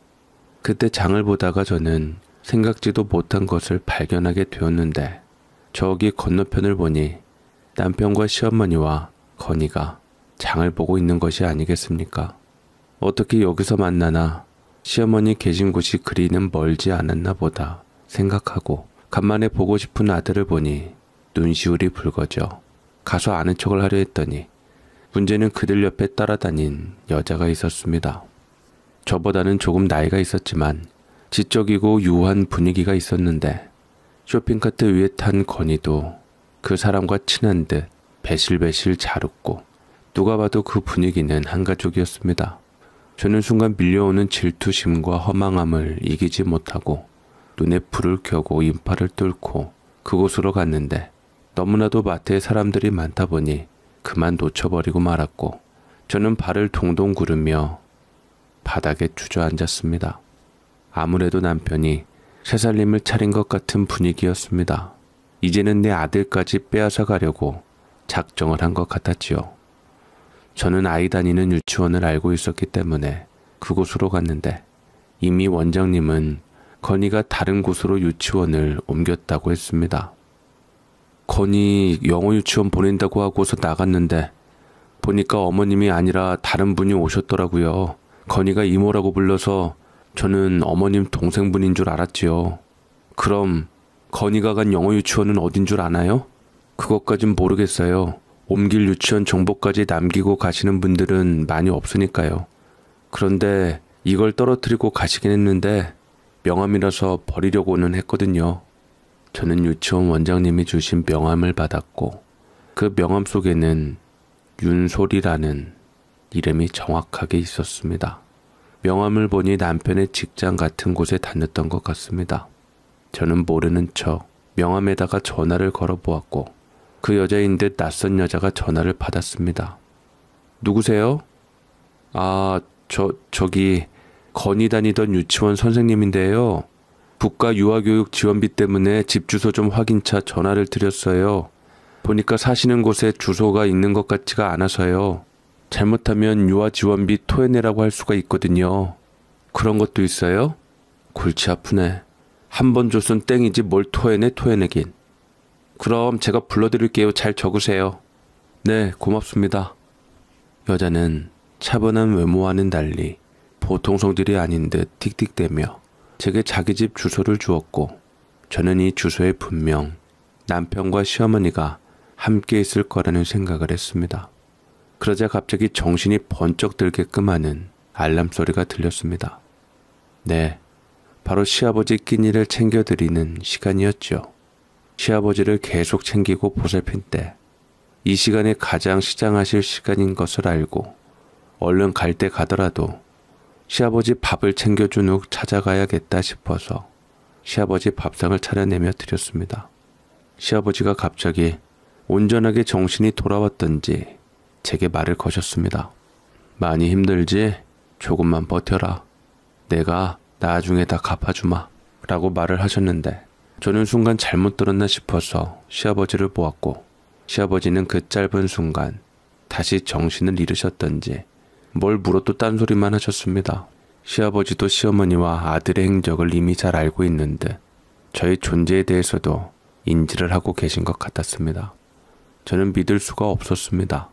그때 장을 보다가 저는 생각지도 못한 것을 발견하게 되었는데 저기 건너편을 보니 남편과 시어머니와 건이가 장을 보고 있는 것이 아니겠습니까? 어떻게 여기서 만나나 시어머니 계신 곳이 그리는 멀지 않았나 보다 생각하고 간만에 보고 싶은 아들을 보니 눈시울이 붉어져 가서 아는 척을 하려 했더니 문제는 그들 옆에 따라다닌 여자가 있었습니다. 저보다는 조금 나이가 있었지만 지적이고 유한 분위기가 있었는데 쇼핑카트 위에 탄 건이도 그 사람과 친한 듯 배실배실 잘 웃고 누가 봐도 그 분위기는 한 가족이었습니다. 저는 순간 밀려오는 질투심과 허망함을 이기지 못하고 눈에 불을 켜고 인파를 뚫고 그곳으로 갔는데 너무나도 마트에 사람들이 많다 보니 그만 놓쳐버리고 말았고 저는 발을 동동 구르며 바닥에 주저앉았습니다. 아무래도 남편이 새살림을 차린 것 같은 분위기였습니다. 이제는 내 아들까지 빼앗아 가려고 작정을 한 것 같았지요. 저는 아이 다니는 유치원을 알고 있었기 때문에 그곳으로 갔는데 이미 원장님은 건이가 다른 곳으로 유치원을 옮겼다고 했습니다. 건이 영어 유치원 보낸다고 하고서 나갔는데 보니까 어머님이 아니라 다른 분이 오셨더라고요. 건이가 이모라고 불러서 저는 어머님 동생분인 줄 알았지요. 그럼 건이가 간 영어 유치원은 어딘 줄 아나요? 그것까진 모르겠어요. 옮길 유치원 정보까지 남기고 가시는 분들은 많이 없으니까요. 그런데 이걸 떨어뜨리고 가시긴 했는데 명함이라서 버리려고는 했거든요. 저는 유치원 원장님이 주신 명함을 받았고 그 명함 속에는 윤솔이라는 이름이 정확하게 있었습니다. 명함을 보니 남편의 직장 같은 곳에 다녔던 것 같습니다. 저는 모르는 척 명함에다가 전화를 걸어보았고 그 여자인 듯 낯선 여자가 전화를 받았습니다. 누구세요? 저기 건이 다니던 유치원 선생님인데요. 국가 유아교육 지원비 때문에 집 주소 좀 확인차 전화를 드렸어요. 보니까 사시는 곳에 주소가 있는 것 같지가 않아서요. 잘못하면 유아 지원비 토해내라고 할 수가 있거든요. 그런 것도 있어요? 골치 아프네. 한 번 줬은 땡이지 뭘 토해내긴. 그럼 제가 불러드릴게요. 잘 적으세요. 네, 고맙습니다. 여자는 차분한 외모와는 달리 보통 성질이 아닌 듯 틱틱대며 제게 자기 집 주소를 주었고 저는 이 주소에 분명 남편과 시어머니가 함께 있을 거라는 생각을 했습니다. 그러자 갑자기 정신이 번쩍 들게끔 하는 알람 소리가 들렸습니다. 네, 바로 시아버지 끼니를 챙겨드리는 시간이었죠. 시아버지를 계속 챙기고 보살핀 때 이 시간에 가장 시장하실 시간인 것을 알고 얼른 갈 때 가더라도 시아버지 밥을 챙겨준 후 찾아가야겠다 싶어서 시아버지 밥상을 차려내며 드렸습니다. 시아버지가 갑자기 온전하게 정신이 돌아왔던지 제게 말을 거셨습니다. 많이 힘들지? 조금만 버텨라. 내가 나중에 다 갚아주마. 라고 말을 하셨는데 저는 순간 잘못 들었나 싶어서 시아버지를 보았고 시아버지는 그 짧은 순간 다시 정신을 잃으셨던지 뭘 물어도 딴소리만 하셨습니다. 시아버지도 시어머니와 아들의 행적을 이미 잘 알고 있는 듯 저의 존재에 대해서도 인지를 하고 계신 것 같았습니다. 저는 믿을 수가 없었습니다.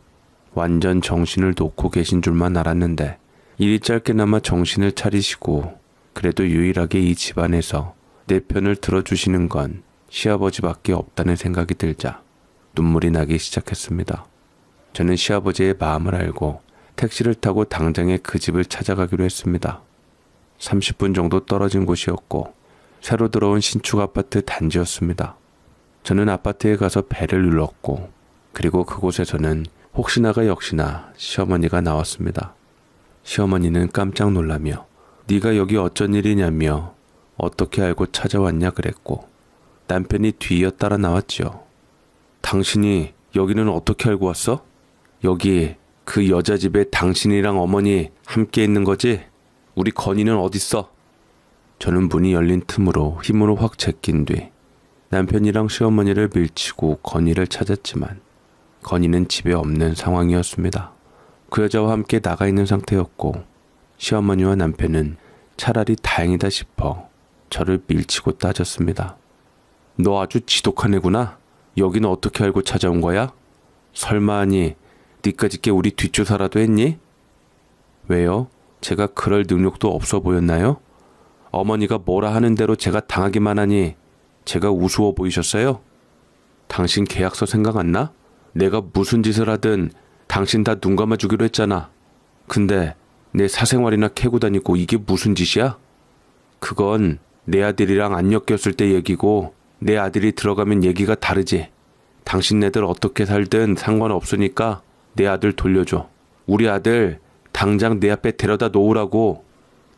완전 정신을 놓고 계신 줄만 알았는데 이리 짧게나마 정신을 차리시고 그래도 유일하게 이 집안에서 내 편을 들어주시는 건 시아버지밖에 없다는 생각이 들자 눈물이 나기 시작했습니다. 저는 시아버지의 마음을 알고 택시를 타고 당장에 그 집을 찾아가기로 했습니다. 30분 정도 떨어진 곳이었고 새로 들어온 신축 아파트 단지였습니다. 저는 아파트에 가서 벨을 눌렀고 그리고 그곳에서는 혹시나가 역시나 시어머니가 나왔습니다. 시어머니는 깜짝 놀라며 네가 여기 어쩐 일이냐며 어떻게 알고 찾아왔냐 그랬고 남편이 뒤이어 따라 나왔지요. 당신이 여기는 어떻게 알고 왔어? 여기 그 여자 집에 당신이랑 어머니 함께 있는 거지? 우리 건이는 어딨어? 저는 문이 열린 틈으로 힘으로 확 제낀 뒤 남편이랑 시어머니를 밀치고 건이를 찾았지만 건이는 집에 없는 상황이었습니다. 그 여자와 함께 나가 있는 상태였고 시어머니와 남편은 차라리 다행이다 싶어 저를 밀치고 따졌습니다. 너 아주 지독한 애구나. 여기는 어떻게 알고 찾아온 거야? 설마 하니 니까짓게 우리 뒷조사라도 했니? 왜요? 제가 그럴 능력도 없어 보였나요? 어머니가 뭐라 하는 대로 제가 당하기만 하니 제가 우스워 보이셨어요? 당신 계약서 생각 안 나? 내가 무슨 짓을 하든 당신 다 눈 감아주기로 했잖아. 근데 내 사생활이나 캐고 다니고 이게 무슨 짓이야? 그건 내 아들이랑 안 엮였을 때 얘기고 내 아들이 들어가면 얘기가 다르지. 당신네들 어떻게 살든 상관없으니까 내 아들 돌려줘. 우리 아들 당장 내 앞에 데려다 놓으라고.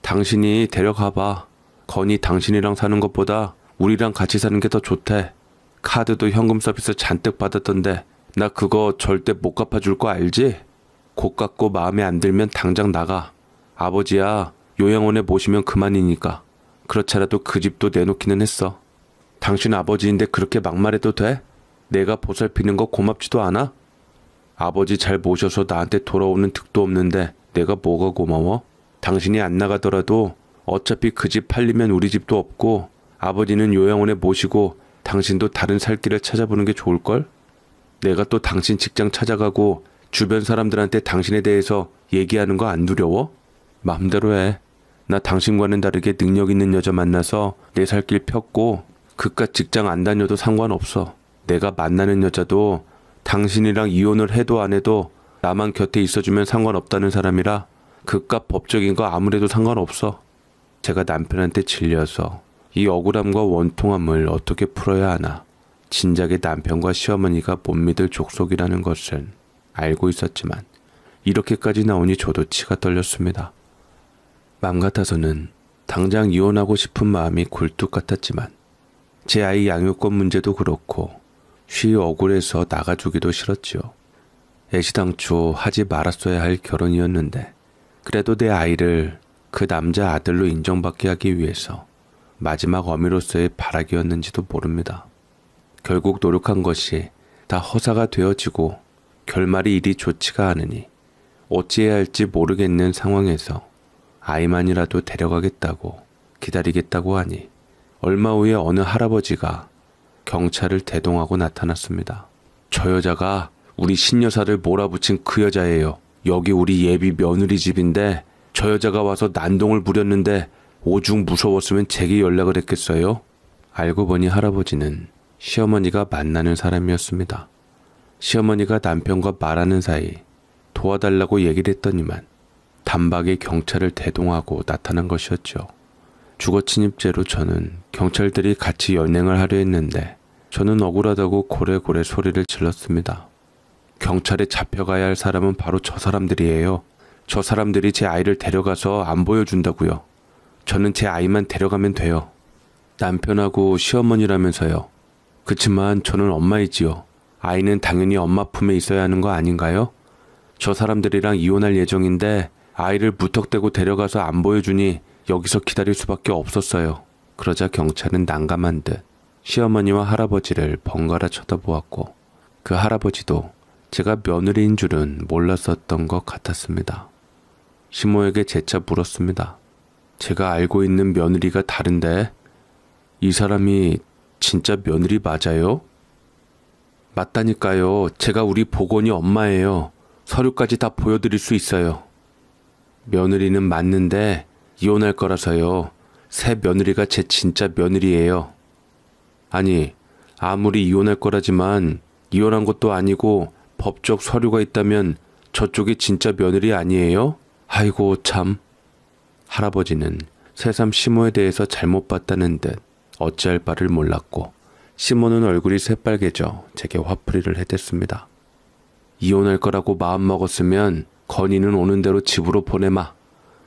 당신이 데려가봐. 건이 당신이랑 사는 것보다 우리랑 같이 사는 게 더 좋대. 카드도 현금 서비스 잔뜩 받았던데 나 그거 절대 못 갚아줄 거 알지? 곧 갚고 마음에 안 들면 당장 나가. 아버지야 요양원에 모시면 그만이니까. 그렇잖아도 그 집도 내놓기는 했어. 당신 아버지인데 그렇게 막말해도 돼? 내가 보살피는 거 고맙지도 않아? 아버지 잘 모셔서 나한테 돌아오는 득도 없는데 내가 뭐가 고마워? 당신이 안 나가더라도 어차피 그 집 팔리면 우리 집도 없고 아버지는 요양원에 모시고 당신도 다른 살 길을 찾아보는 게 좋을걸? 내가 또 당신 직장 찾아가고 주변 사람들한테 당신에 대해서 얘기하는 거 안 두려워? 마음대로 해. 나 당신과는 다르게 능력 있는 여자 만나서 내 살 길 폈고 그깟 직장 안 다녀도 상관없어. 내가 만나는 여자도 당신이랑 이혼을 해도 안 해도 나만 곁에 있어주면 상관없다는 사람이라 그깟 법적인 거 아무래도 상관없어. 제가 남편한테 질려서 이 억울함과 원통함을 어떻게 풀어야 하나. 진작에 남편과 시어머니가 못 믿을 족속이라는 것을 알고 있었지만 이렇게까지 나오니 저도 치가 떨렸습니다. 맘 같아서는 당장 이혼하고 싶은 마음이 굴뚝 같았지만 제 아이 양육권 문제도 그렇고 쉬 억울해서 나가주기도 싫었지요. 애시당초 하지 말았어야 할 결혼이었는데 그래도 내 아이를 그 남자 아들로 인정받게 하기 위해서 마지막 어미로서의 바라기였는지도 모릅니다. 결국 노력한 것이 다 허사가 되어지고 결말이 이리 좋지가 않으니 어찌해야 할지 모르겠는 상황에서 아이만이라도 데려가겠다고 기다리겠다고 하니 얼마 후에 어느 할아버지가 경찰을 대동하고 나타났습니다. 저 여자가 우리 신여사를 몰아붙인 그 여자예요. 여기 우리 예비 며느리 집인데 저 여자가 와서 난동을 부렸는데 오죽 무서웠으면 제게 연락을 했겠어요? 알고 보니 할아버지는 시어머니가 만나는 사람이었습니다. 시어머니가 남편과 말하는 사이 도와달라고 얘기를 했더니만 단박에 경찰을 대동하고 나타난 것이었죠. 주거침입죄로 저는 경찰들이 같이 연행을 하려 했는데 저는 억울하다고 고래고래 소리를 질렀습니다. 경찰에 잡혀가야 할 사람은 바로 저 사람들이에요. 저 사람들이 제 아이를 데려가서 안 보여준다고요. 저는 제 아이만 데려가면 돼요. 남편하고 시어머니라면서요. 그치만 저는 엄마이지요. 아이는 당연히 엄마 품에 있어야 하는 거 아닌가요? 저 사람들이랑 이혼할 예정인데 아이를 무턱대고 데려가서 안 보여주니 여기서 기다릴 수밖에 없었어요. 그러자 경찰은 난감한 듯 시어머니와 할아버지를 번갈아 쳐다보았고 그 할아버지도 제가 며느리인 줄은 몰랐었던 것 같았습니다. 시모에게 재차 물었습니다. 제가 알고 있는 며느리가 다른데 이 사람이 진짜 며느리 맞아요? 맞다니까요. 제가 우리 보건이 엄마예요. 서류까지 다 보여드릴 수 있어요. 며느리는 맞는데 이혼할 거라서요. 새 며느리가 제 진짜 며느리예요. 아니, 아무리 이혼할 거라지만 이혼한 것도 아니고 법적 서류가 있다면 저쪽이 진짜 며느리 아니에요? 아이고 참. 할아버지는 새삼 시모에 대해서 잘못 봤다는 듯 어찌할 바를 몰랐고 시모는 얼굴이 새빨개져 제게 화풀이를 해댔습니다. 이혼할 거라고 마음먹었으면 건이는 오는 대로 집으로 보내마.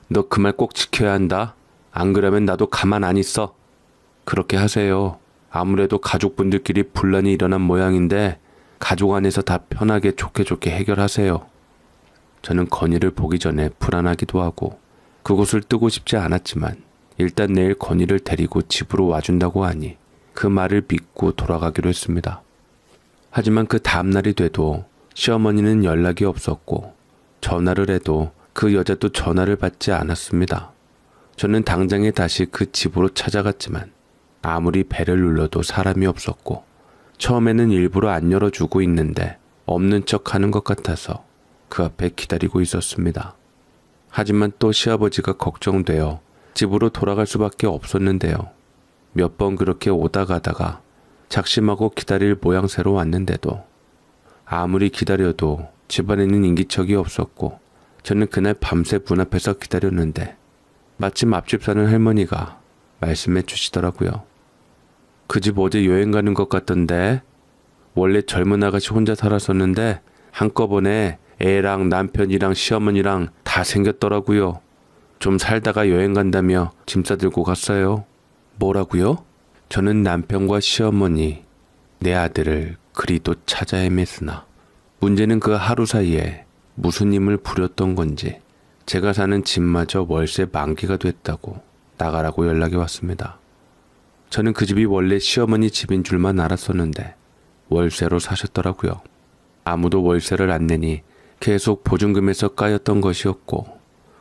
너 그 말 꼭 지켜야 한다. 안 그러면 나도 가만 안 있어. 그렇게 하세요. 아무래도 가족분들끼리 분란이 일어난 모양인데 가족 안에서 다 편하게 좋게 해결하세요. 저는 건이를 보기 전에 불안하기도 하고 그곳을 뜨고 싶지 않았지만 일단 내일 건이를 데리고 집으로 와준다고 하니 그 말을 믿고 돌아가기로 했습니다. 하지만 그 다음날이 돼도 시어머니는 연락이 없었고 전화를 해도 그 여자도 전화를 받지 않았습니다. 저는 당장에 다시 그 집으로 찾아갔지만 아무리 배를 눌러도 사람이 없었고 처음에는 일부러 안 열어주고 있는데 없는 척 하는 것 같아서 그 앞에 기다리고 있었습니다. 하지만 또 시아버지가 걱정되어 집으로 돌아갈 수밖에 없었는데요. 몇 번 그렇게 오다 가다가 작심하고 기다릴 모양새로 왔는데도 아무리 기다려도 집안에는 인기척이 없었고 저는 그날 밤새 문 앞에서 기다렸는데 마침 앞집 사는 할머니가 말씀해 주시더라고요. 그 집 어제 여행 가는 것 같던데 원래 젊은 아가씨 혼자 살았었는데 한꺼번에 애랑 남편이랑 시어머니랑 다 생겼더라고요. 좀 살다가 여행 간다며 짐 싸들고 갔어요. 뭐라고요? 저는 남편과 시어머니, 내 아들을 그리도 찾아 헤맸으나 문제는 그 하루 사이에 무슨 힘을 부렸던 건지 제가 사는 집마저 월세 만기가 됐다고 나가라고 연락이 왔습니다. 저는 그 집이 원래 시어머니 집인 줄만 알았었는데 월세로 사셨더라고요. 아무도 월세를 안 내니 계속 보증금에서 까였던 것이었고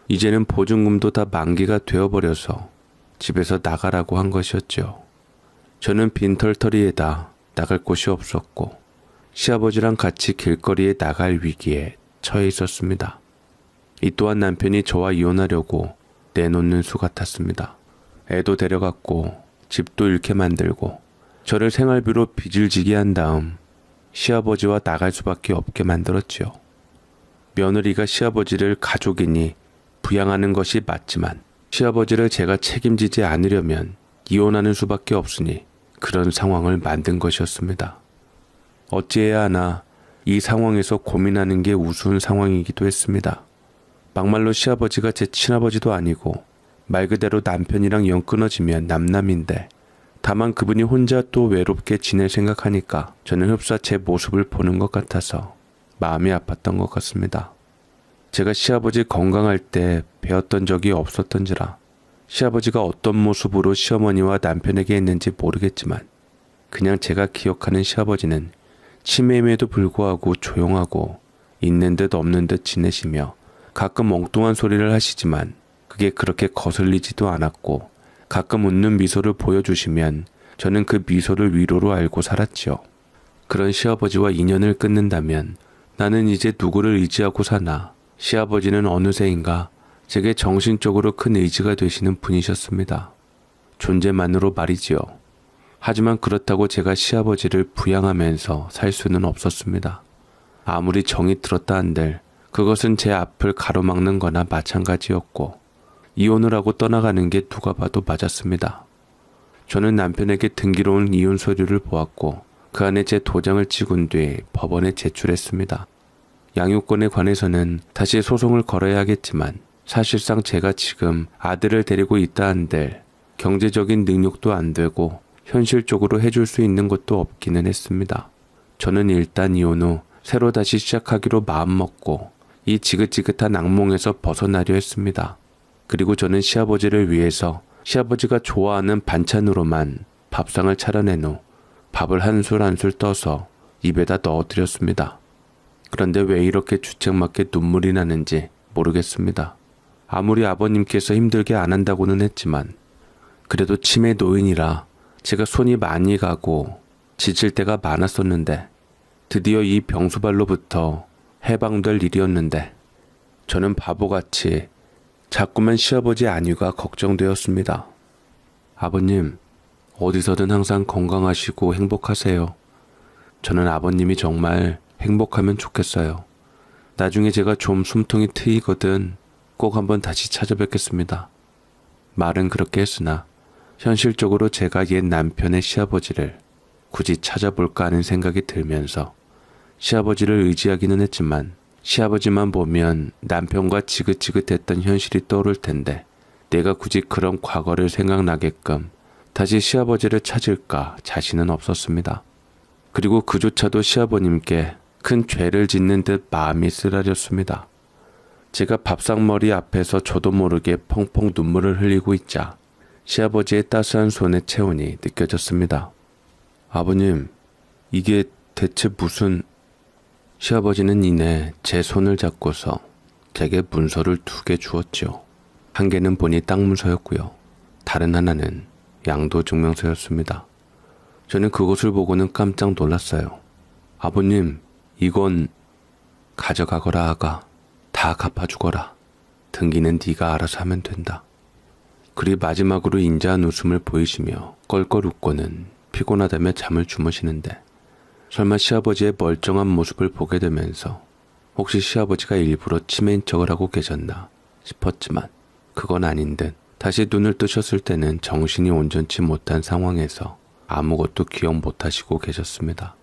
이제는 보증금도 다 만기가 되어버려서 집에서 나가라고 한 것이었죠. 저는 빈털터리에다 나갈 곳이 없었고 시아버지랑 같이 길거리에 나갈 위기에 처해 있었습니다. 이 또한 남편이 저와 이혼하려고 내놓는 수 같았습니다. 애도 데려갔고 집도 잃게 만들고 저를 생활비로 빚을 지게 한 다음 시아버지와 나갈 수밖에 없게 만들었지요. 며느리가 시아버지를 가족이니 부양하는 것이 맞지만 시아버지를 제가 책임지지 않으려면 이혼하는 수밖에 없으니 그런 상황을 만든 것이었습니다. 어찌해야 하나 이 상황에서 고민하는 게 우스운 상황이기도 했습니다. 막말로 시아버지가 제 친아버지도 아니고 말 그대로 남편이랑 영 끊어지면 남남인데 다만 그분이 혼자 또 외롭게 지낼 생각하니까 저는 흡사 제 모습을 보는 것 같아서 마음이 아팠던 것 같습니다. 제가 시아버지 건강할 때 배웠던 적이 없었던지라 시아버지가 어떤 모습으로 시어머니와 남편에게 했는지 모르겠지만 그냥 제가 기억하는 시아버지는 치매임에도 불구하고 조용하고 있는 듯 없는 듯 지내시며 가끔 엉뚱한 소리를 하시지만 그게 그렇게 거슬리지도 않았고 가끔 웃는 미소를 보여주시면 저는 그 미소를 위로로 알고 살았지요. 그런 시아버지와 인연을 끊는다면 나는 이제 누구를 의지하고 사나. 시아버지는 어느새인가 제게 정신적으로 큰 의지가 되시는 분이셨습니다. 존재만으로 말이지요. 하지만 그렇다고 제가 시아버지를 부양하면서 살 수는 없었습니다. 아무리 정이 들었다 한들 그것은 제 앞을 가로막는 거나 마찬가지였고 이혼을 하고 떠나가는 게 누가 봐도 맞았습니다. 저는 남편에게 등기로운 이혼 서류를 보았고 그 안에 제 도장을 찍은 뒤 법원에 제출했습니다. 양육권에 관해서는 다시 소송을 걸어야 하겠지만 사실상 제가 지금 아들을 데리고 있다 한들 경제적인 능력도 안 되고 현실적으로 해줄 수 있는 것도 없기는 했습니다. 저는 일단 이혼 후 새로 다시 시작하기로 마음먹고 이 지긋지긋한 악몽에서 벗어나려 했습니다. 그리고 저는 시아버지를 위해서 시아버지가 좋아하는 반찬으로만 밥상을 차려낸 후 밥을 한 술 한 술 떠서 입에다 넣어드렸습니다. 그런데 왜 이렇게 주책맞게 눈물이 나는지 모르겠습니다. 아무리 아버님께서 힘들게 안 한다고는 했지만 그래도 치매 노인이라 제가 손이 많이 가고 지칠 때가 많았었는데 드디어 이 병수발로부터 해방될 일이었는데 저는 바보같이 자꾸만 시아버지 안위가 걱정되었습니다. 아버님, 어디서든 항상 건강하시고 행복하세요. 저는 아버님이 정말 행복하면 좋겠어요. 나중에 제가 좀 숨통이 트이거든 꼭 한번 다시 찾아뵙겠습니다. 말은 그렇게 했으나 현실적으로 제가 옛 남편의 시아버지를 굳이 찾아볼까 하는 생각이 들면서 시아버지를 의지하기는 했지만 시아버지만 보면 남편과 지긋지긋했던 현실이 떠오를 텐데 내가 굳이 그런 과거를 생각나게끔 다시 시아버지를 찾을까 자신은 없었습니다. 그리고 그조차도 시아버님께 큰 죄를 짓는 듯 마음이 쓰라렸습니다. 제가 밥상머리 앞에서 저도 모르게 펑펑 눈물을 흘리고 있자 시아버지의 따스한 손의 체온이 느껴졌습니다. 아버님, 이게 대체 무슨... 시아버지는 이내 제 손을 잡고서 제게 문서를 2개 주었죠. 한 개는 본이 땅 문서였고요. 다른 하나는 양도 증명서였습니다. 저는 그것을 보고는 깜짝 놀랐어요. 아버님, 이건 가져가거라 아가. 다 갚아주거라. 등기는 네가 알아서 하면 된다. 그리 마지막으로 인자한 웃음을 보이시며 껄껄 웃고는 피곤하다며 잠을 주무시는데 설마 시아버지의 멀쩡한 모습을 보게 되면서 혹시 시아버지가 일부러 치매인 척을 하고 계셨나 싶었지만 그건 아닌 듯 다시 눈을 뜨셨을 때는 정신이 온전치 못한 상황에서 아무것도 기억 못하시고 계셨습니다.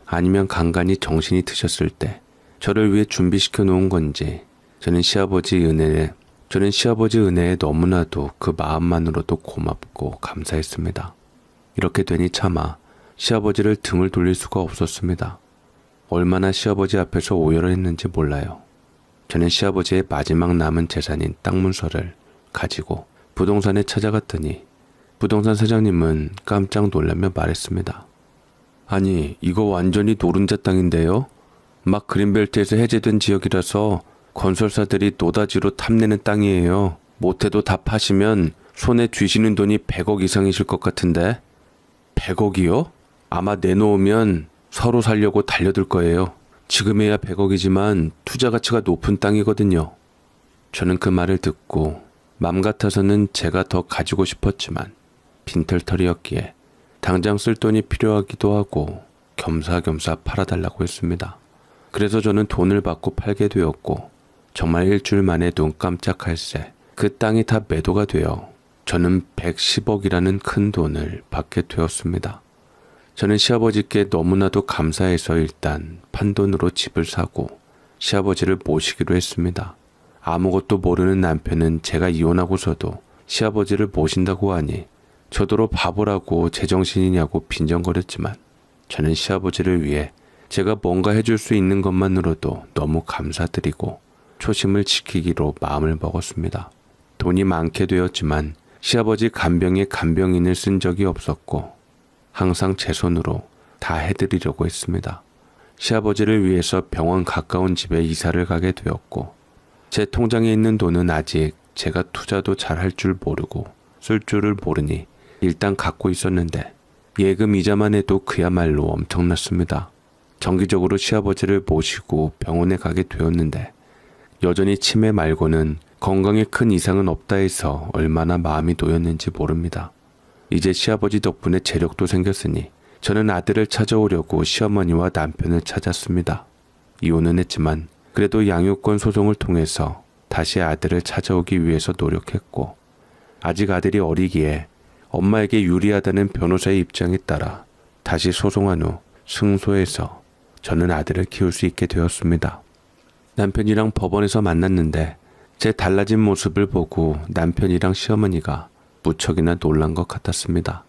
아니면 간간히 정신이 드셨을 때 저를 위해 준비시켜 놓은 건지 저는 시아버지 은혜에 너무나도 그 마음만으로도 고맙고 감사했습니다. 이렇게 되니 차마 시아버지를 등을 돌릴 수가 없었습니다. 얼마나 시아버지 앞에서 오열을 했는지 몰라요. 저는 시아버지의 마지막 남은 재산인 땅 문서를 가지고 부동산에 찾아갔더니 부동산 사장님은 깜짝 놀라며 말했습니다. 아니, 이거 완전히 노른자 땅인데요? 막 그린벨트에서 해제된 지역이라서 건설사들이 노다지로 탐내는 땅이에요. 못해도 다 파시면 손에 쥐시는 돈이 100억 이상이실 것 같은데. 100억이요? 아마 내놓으면 서로 살려고 달려들 거예요. 지금에야 100억이지만 투자 가치가 높은 땅이거든요. 저는 그 말을 듣고 맘 같아서는 제가 더 가지고 싶었지만 빈털터리였기에 당장 쓸 돈이 필요하기도 하고 겸사겸사 팔아달라고 했습니다. 그래서 저는 돈을 받고 팔게 되었고 정말 일주일 만에 눈 깜짝할 새 그 땅이 다 매도가 되어 저는 110억이라는 큰 돈을 받게 되었습니다. 저는 시아버지께 너무나도 감사해서 일단 판돈으로 집을 사고 시아버지를 모시기로 했습니다. 아무것도 모르는 남편은 제가 이혼하고서도 시아버지를 모신다고 하니 저더러 바보라고 제정신이냐고 빈정거렸지만 저는 시아버지를 위해 제가 뭔가 해줄 수 있는 것만으로도 너무 감사드리고 초심을 지키기로 마음을 먹었습니다. 돈이 많게 되었지만 시아버지 간병에 간병인을 쓴 적이 없었고 항상 제 손으로 다 해드리려고 했습니다. 시아버지를 위해서 병원 가까운 집에 이사를 가게 되었고 제 통장에 있는 돈은 아직 제가 투자도 잘 할 줄 모르고 쓸 줄을 모르니 일단 갖고 있었는데 예금 이자만 해도 그야말로 엄청났습니다. 정기적으로 시아버지를 모시고 병원에 가게 되었는데 여전히 치매 말고는 건강에 큰 이상은 없다 해서 얼마나 마음이 놓였는지 모릅니다. 이제 시아버지 덕분에 재력도 생겼으니 저는 아들을 찾아오려고 시어머니와 남편을 찾았습니다. 이혼은 했지만 그래도 양육권 소송을 통해서 다시 아들을 찾아오기 위해서 노력했고 아직 아들이 어리기에 엄마에게 유리하다는 변호사의 입장에 따라 다시 소송한 후 승소해서 저는 아들을 키울 수 있게 되었습니다. 남편이랑 법원에서 만났는데 제 달라진 모습을 보고 남편이랑 시어머니가 무척이나 놀란 것 같았습니다.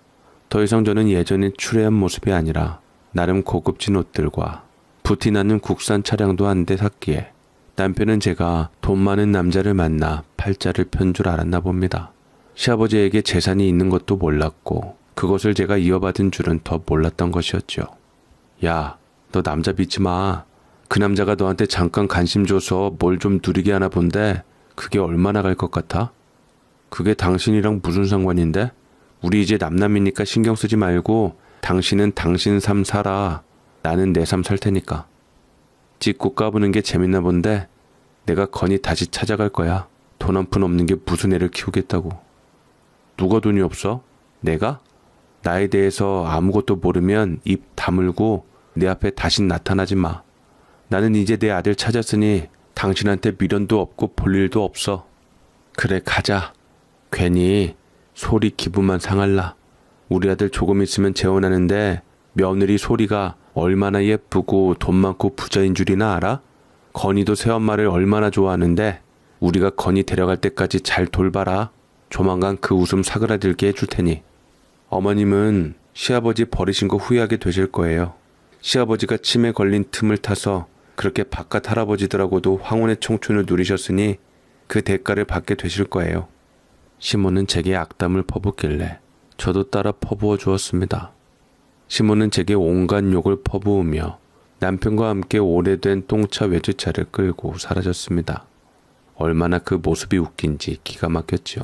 더 이상 저는 예전에 추레한 모습이 아니라 나름 고급진 옷들과 부티나는 국산 차량도 한 대 샀기에 남편은 제가 돈 많은 남자를 만나 팔자를 편 줄 알았나 봅니다. 시아버지에게 재산이 있는 것도 몰랐고 그것을 제가 이어받은 줄은 더 몰랐던 것이었죠. 야, 너 남자 믿지 마. 그 남자가 너한테 잠깐 관심 줘서 뭘 좀 누리게 하나 본데 그게 얼마나 갈 것 같아? 그게 당신이랑 무슨 상관인데? 우리 이제 남남이니까 신경 쓰지 말고 당신은 당신 삶 살아. 나는 내 삶 살 테니까. 찍고 까부는 게 재밌나 본데 내가 건이 다시 찾아갈 거야. 돈 한 푼 없는 게 무슨 애를 키우겠다고. 누가 돈이 없어? 내가? 나에 대해서 아무것도 모르면 입 다물고 내 앞에 다신 나타나지 마. 나는 이제 내 아들 찾았으니 당신한테 미련도 없고 볼 일도 없어. 그래, 가자. 괜히 소리 기분만 상할라. 우리 아들 조금 있으면 재혼하는데 며느리 소리가 얼마나 예쁘고 돈 많고 부자인 줄이나 알아? 건이도 새엄마를 얼마나 좋아하는데 우리가 건이 데려갈 때까지 잘 돌봐라. 조만간 그 웃음 사그라들게 해줄 테니. 어머님은 시아버지 버리신 거 후회하게 되실 거예요. 시아버지가 치매 걸린 틈을 타서 그렇게 바깥 할아버지들하고도 황혼의 청춘을 누리셨으니 그 대가를 받게 되실 거예요. 시몬은 제게 악담을 퍼붓길래 저도 따라 퍼부어 주었습니다. 시몬은 제게 온갖 욕을 퍼부으며 남편과 함께 오래된 똥차 외제차를 끌고 사라졌습니다. 얼마나 그 모습이 웃긴지 기가 막혔지요.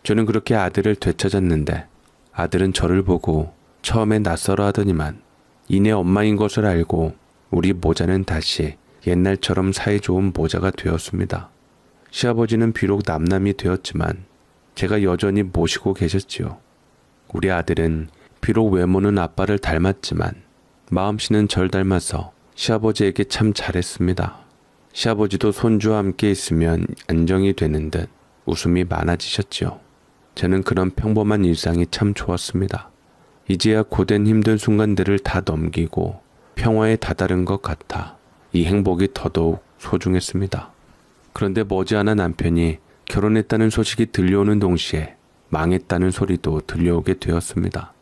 저는 그렇게 아들을 되찾았는데 아들은 저를 보고 처음에 낯설어 하더니만 이내 엄마인 것을 알고 우리 모자는 다시 옛날처럼 사이좋은 모자가 되었습니다. 시아버지는 비록 남남이 되었지만 제가 여전히 모시고 계셨지요. 우리 아들은 비록 외모는 아빠를 닮았지만 마음씨는 절 닮아서 시아버지에게 참 잘했습니다. 시아버지도 손주와 함께 있으면 안정이 되는 듯 웃음이 많아지셨지요. 저는 그런 평범한 일상이 참 좋았습니다. 이제야 고된 힘든 순간들을 다 넘기고 평화에 다다른 것 같아 이 행복이 더더욱 소중했습니다. 그런데 머지않아 남편이 결혼했다는 소식이 들려오는 동시에 망했다는 소리도 들려오게 되었습니다.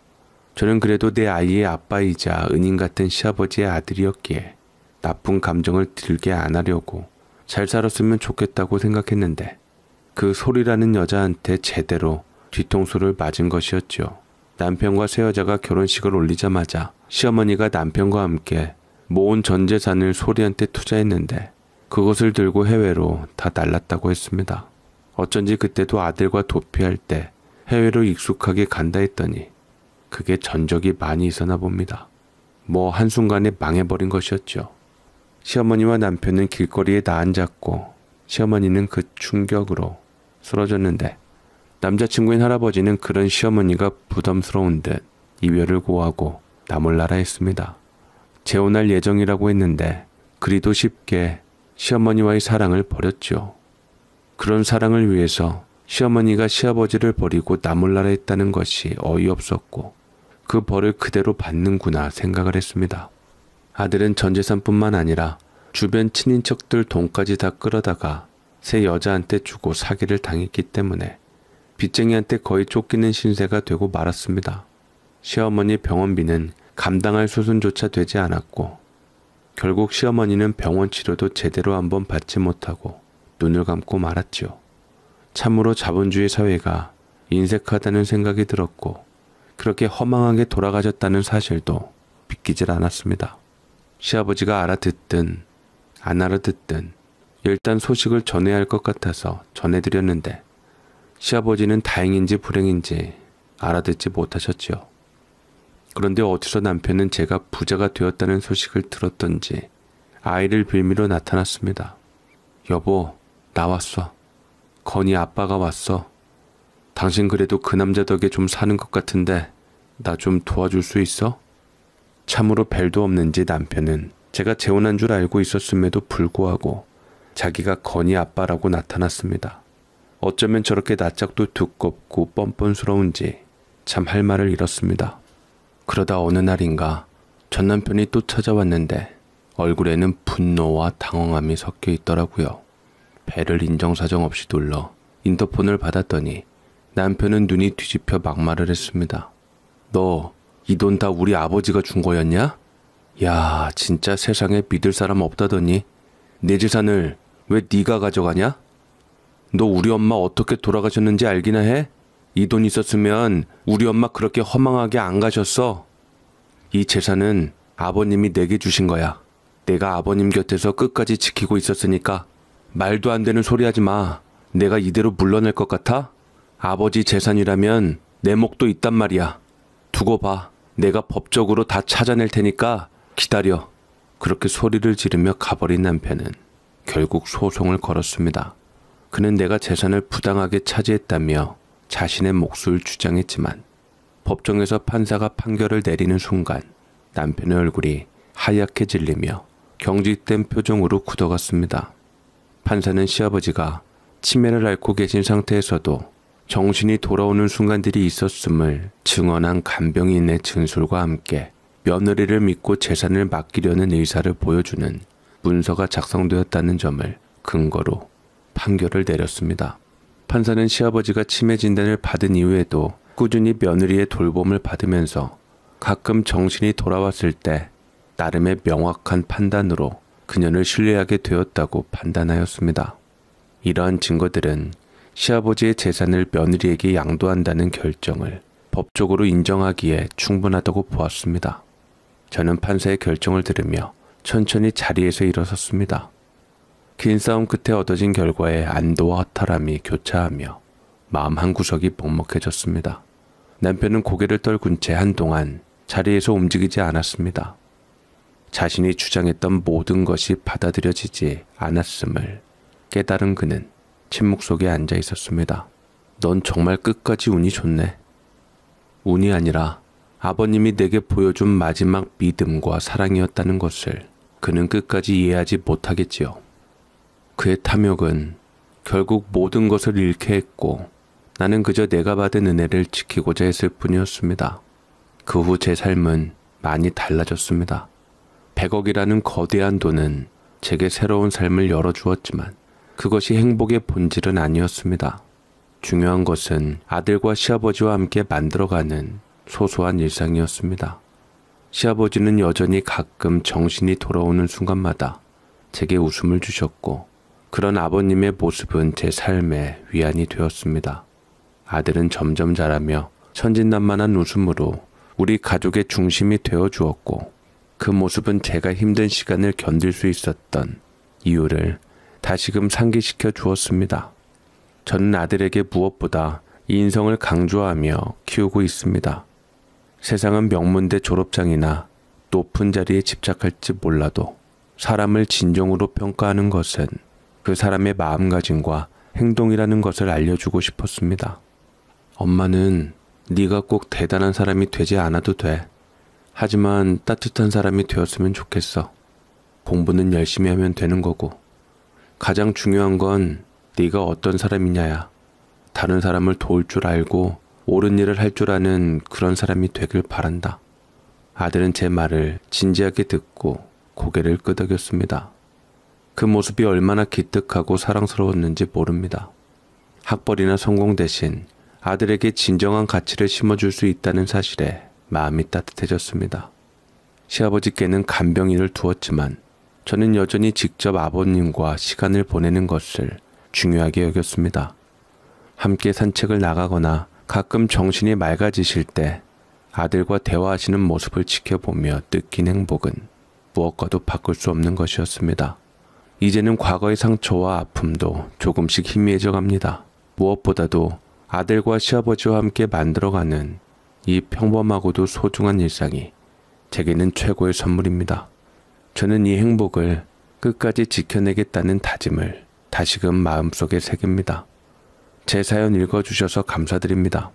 저는 그래도 내 아이의 아빠이자 은인 같은 시아버지의 아들이었기에 나쁜 감정을 들게 안 하려고 잘 살았으면 좋겠다고 생각했는데 그 소리라는 여자한테 제대로 뒤통수를 맞은 것이었죠. 남편과 새 여자가 결혼식을 올리자마자 시어머니가 남편과 함께 모은 전 재산을 소리한테 투자했는데 그것을 들고 해외로 다 날랐다고 했습니다. 어쩐지 그때도 아들과 도피할 때 해외로 익숙하게 간다 했더니 그게 전적이 많이 있었나 봅니다. 뭐 한순간에 망해버린 것이었죠. 시어머니와 남편은 길거리에 나앉았고 시어머니는 그 충격으로 쓰러졌는데 남자친구인 할아버지는 그런 시어머니가 부담스러운 듯 이별을 고하고 나몰라라 했습니다. 재혼할 예정이라고 했는데 그리도 쉽게 시어머니와의 사랑을 버렸죠. 그런 사랑을 위해서 시어머니가 시아버지를 버리고 나몰라라 했다는 것이 어이없었고 그 벌을 그대로 받는구나 생각을 했습니다. 아들은 전 재산뿐만 아니라 주변 친인척들 돈까지 다 끌어다가 새 여자한테 주고 사기를 당했기 때문에 빚쟁이한테 거의 쫓기는 신세가 되고 말았습니다. 시어머니 병원비는 감당할 수준조차 되지 않았고 결국 시어머니는 병원 치료도 제대로 한번 받지 못하고 눈을 감고 말았지요. 참으로 자본주의 사회가 인색하다는 생각이 들었고 그렇게 허망하게 돌아가셨다는 사실도 믿기질 않았습니다. 시아버지가 알아듣든 안 알아듣든 일단 소식을 전해야 할 것 같아서 전해드렸는데 시아버지는 다행인지 불행인지 알아듣지 못하셨지요. 그런데 어디서 남편은 제가 부자가 되었다는 소식을 들었던지 아이를 빌미로 나타났습니다. 여보, 나 왔어. 건이 아빠가 왔어. 당신 그래도 그 남자 덕에 좀 사는 것 같은데 나 좀 도와줄 수 있어? 참으로 벨도 없는지 남편은 제가 재혼한 줄 알고 있었음에도 불구하고 자기가 건이 아빠라고 나타났습니다. 어쩌면 저렇게 낯짝도 두껍고 뻔뻔스러운지 참 할 말을 잃었습니다. 그러다 어느 날인가 전 남편이 또 찾아왔는데 얼굴에는 분노와 당황함이 섞여 있더라고요. 배를 인정사정 없이 눌러 인터폰을 받았더니 남편은 눈이 뒤집혀 막말을 했습니다. 너 이 돈 다 우리 아버지가 준 거였냐? 야, 진짜 세상에 믿을 사람 없다더니 내 재산을 왜 네가 가져가냐? 너 우리 엄마 어떻게 돌아가셨는지 알기나 해? 이 돈 있었으면 우리 엄마 그렇게 허망하게 안 가셨어. 이 재산은 아버님이 내게 주신 거야. 내가 아버님 곁에서 끝까지 지키고 있었으니까 말도 안 되는 소리 하지 마. 내가 이대로 물러날 것 같아? 아버지 재산이라면 내 몫도 있단 말이야. 두고 봐. 내가 법적으로 다 찾아낼 테니까 기다려. 그렇게 소리를 지르며 가버린 남편은 결국 소송을 걸었습니다. 그는 내가 재산을 부당하게 차지했다며 자신의 몫을 주장했지만 법정에서 판사가 판결을 내리는 순간 남편의 얼굴이 하얗게 질리며 경직된 표정으로 굳어갔습니다. 판사는 시아버지가 치매를 앓고 계신 상태에서도 정신이 돌아오는 순간들이 있었음을 증언한 간병인의 진술과 함께 며느리를 믿고 재산을 맡기려는 의사를 보여주는 문서가 작성되었다는 점을 근거로 판결을 내렸습니다. 판사는 시아버지가 치매 진단을 받은 이후에도 꾸준히 며느리의 돌봄을 받으면서 가끔 정신이 돌아왔을 때 나름의 명확한 판단으로 그녀를 신뢰하게 되었다고 판단하였습니다. 이러한 증거들은 시아버지의 재산을 며느리에게 양도한다는 결정을 법적으로 인정하기에 충분하다고 보았습니다. 저는 판사의 결정을 들으며 천천히 자리에서 일어섰습니다. 긴 싸움 끝에 얻어진 결과에 안도와 허탈함이 교차하며 마음 한구석이 먹먹해졌습니다. 남편은 고개를 떨군 채 한동안 자리에서 움직이지 않았습니다. 자신이 주장했던 모든 것이 받아들여지지 않았음을 깨달은 그는 침묵 속에 앉아 있었습니다. 넌 정말 끝까지 운이 좋네. 운이 아니라 아버님이 내게 보여준 마지막 믿음과 사랑이었다는 것을 그는 끝까지 이해하지 못하겠지요. 그의 탐욕은 결국 모든 것을 잃게 했고 나는 그저 내가 받은 은혜를 지키고자 했을 뿐이었습니다. 그 후 제 삶은 많이 달라졌습니다. 100억이라는 거대한 돈은 제게 새로운 삶을 열어주었지만 그것이 행복의 본질은 아니었습니다. 중요한 것은 아들과 시아버지와 함께 만들어가는 소소한 일상이었습니다. 시아버지는 여전히 가끔 정신이 돌아오는 순간마다 제게 웃음을 주셨고 그런 아버님의 모습은 제 삶의 위안이 되었습니다. 아들은 점점 자라며 천진난만한 웃음으로 우리 가족의 중심이 되어 주었고 그 모습은 제가 힘든 시간을 견딜 수 있었던 이유를 다시금 상기시켜 주었습니다. 저는 아들에게 무엇보다 인성을 강조하며 키우고 있습니다. 세상은 명문대 졸업장이나 높은 자리에 집착할지 몰라도 사람을 진정으로 평가하는 것은 그 사람의 마음가짐과 행동이라는 것을 알려주고 싶었습니다. 엄마는 네가 꼭 대단한 사람이 되지 않아도 돼. 하지만 따뜻한 사람이 되었으면 좋겠어. 공부는 열심히 하면 되는 거고 가장 중요한 건 네가 어떤 사람이냐야. 다른 사람을 도울 줄 알고 옳은 일을 할 줄 아는 그런 사람이 되길 바란다. 아들은 제 말을 진지하게 듣고 고개를 끄덕였습니다. 그 모습이 얼마나 기특하고 사랑스러웠는지 모릅니다. 학벌이나 성공 대신 아들에게 진정한 가치를 심어줄 수 있다는 사실에 마음이 따뜻해졌습니다. 시아버지께는 간병인을 두었지만 저는 여전히 직접 아버님과 시간을 보내는 것을 중요하게 여겼습니다. 함께 산책을 나가거나 가끔 정신이 맑아지실 때 아들과 대화하시는 모습을 지켜보며 느낀 행복은 무엇과도 바꿀 수 없는 것이었습니다. 이제는 과거의 상처와 아픔도 조금씩 희미해져 갑니다. 무엇보다도 아들과 시아버지와 함께 만들어가는 이 평범하고도 소중한 일상이 제게는 최고의 선물입니다. 저는 이 행복을 끝까지 지켜내겠다는 다짐을 다시금 마음속에 새깁니다. 제 사연 읽어주셔서 감사드립니다.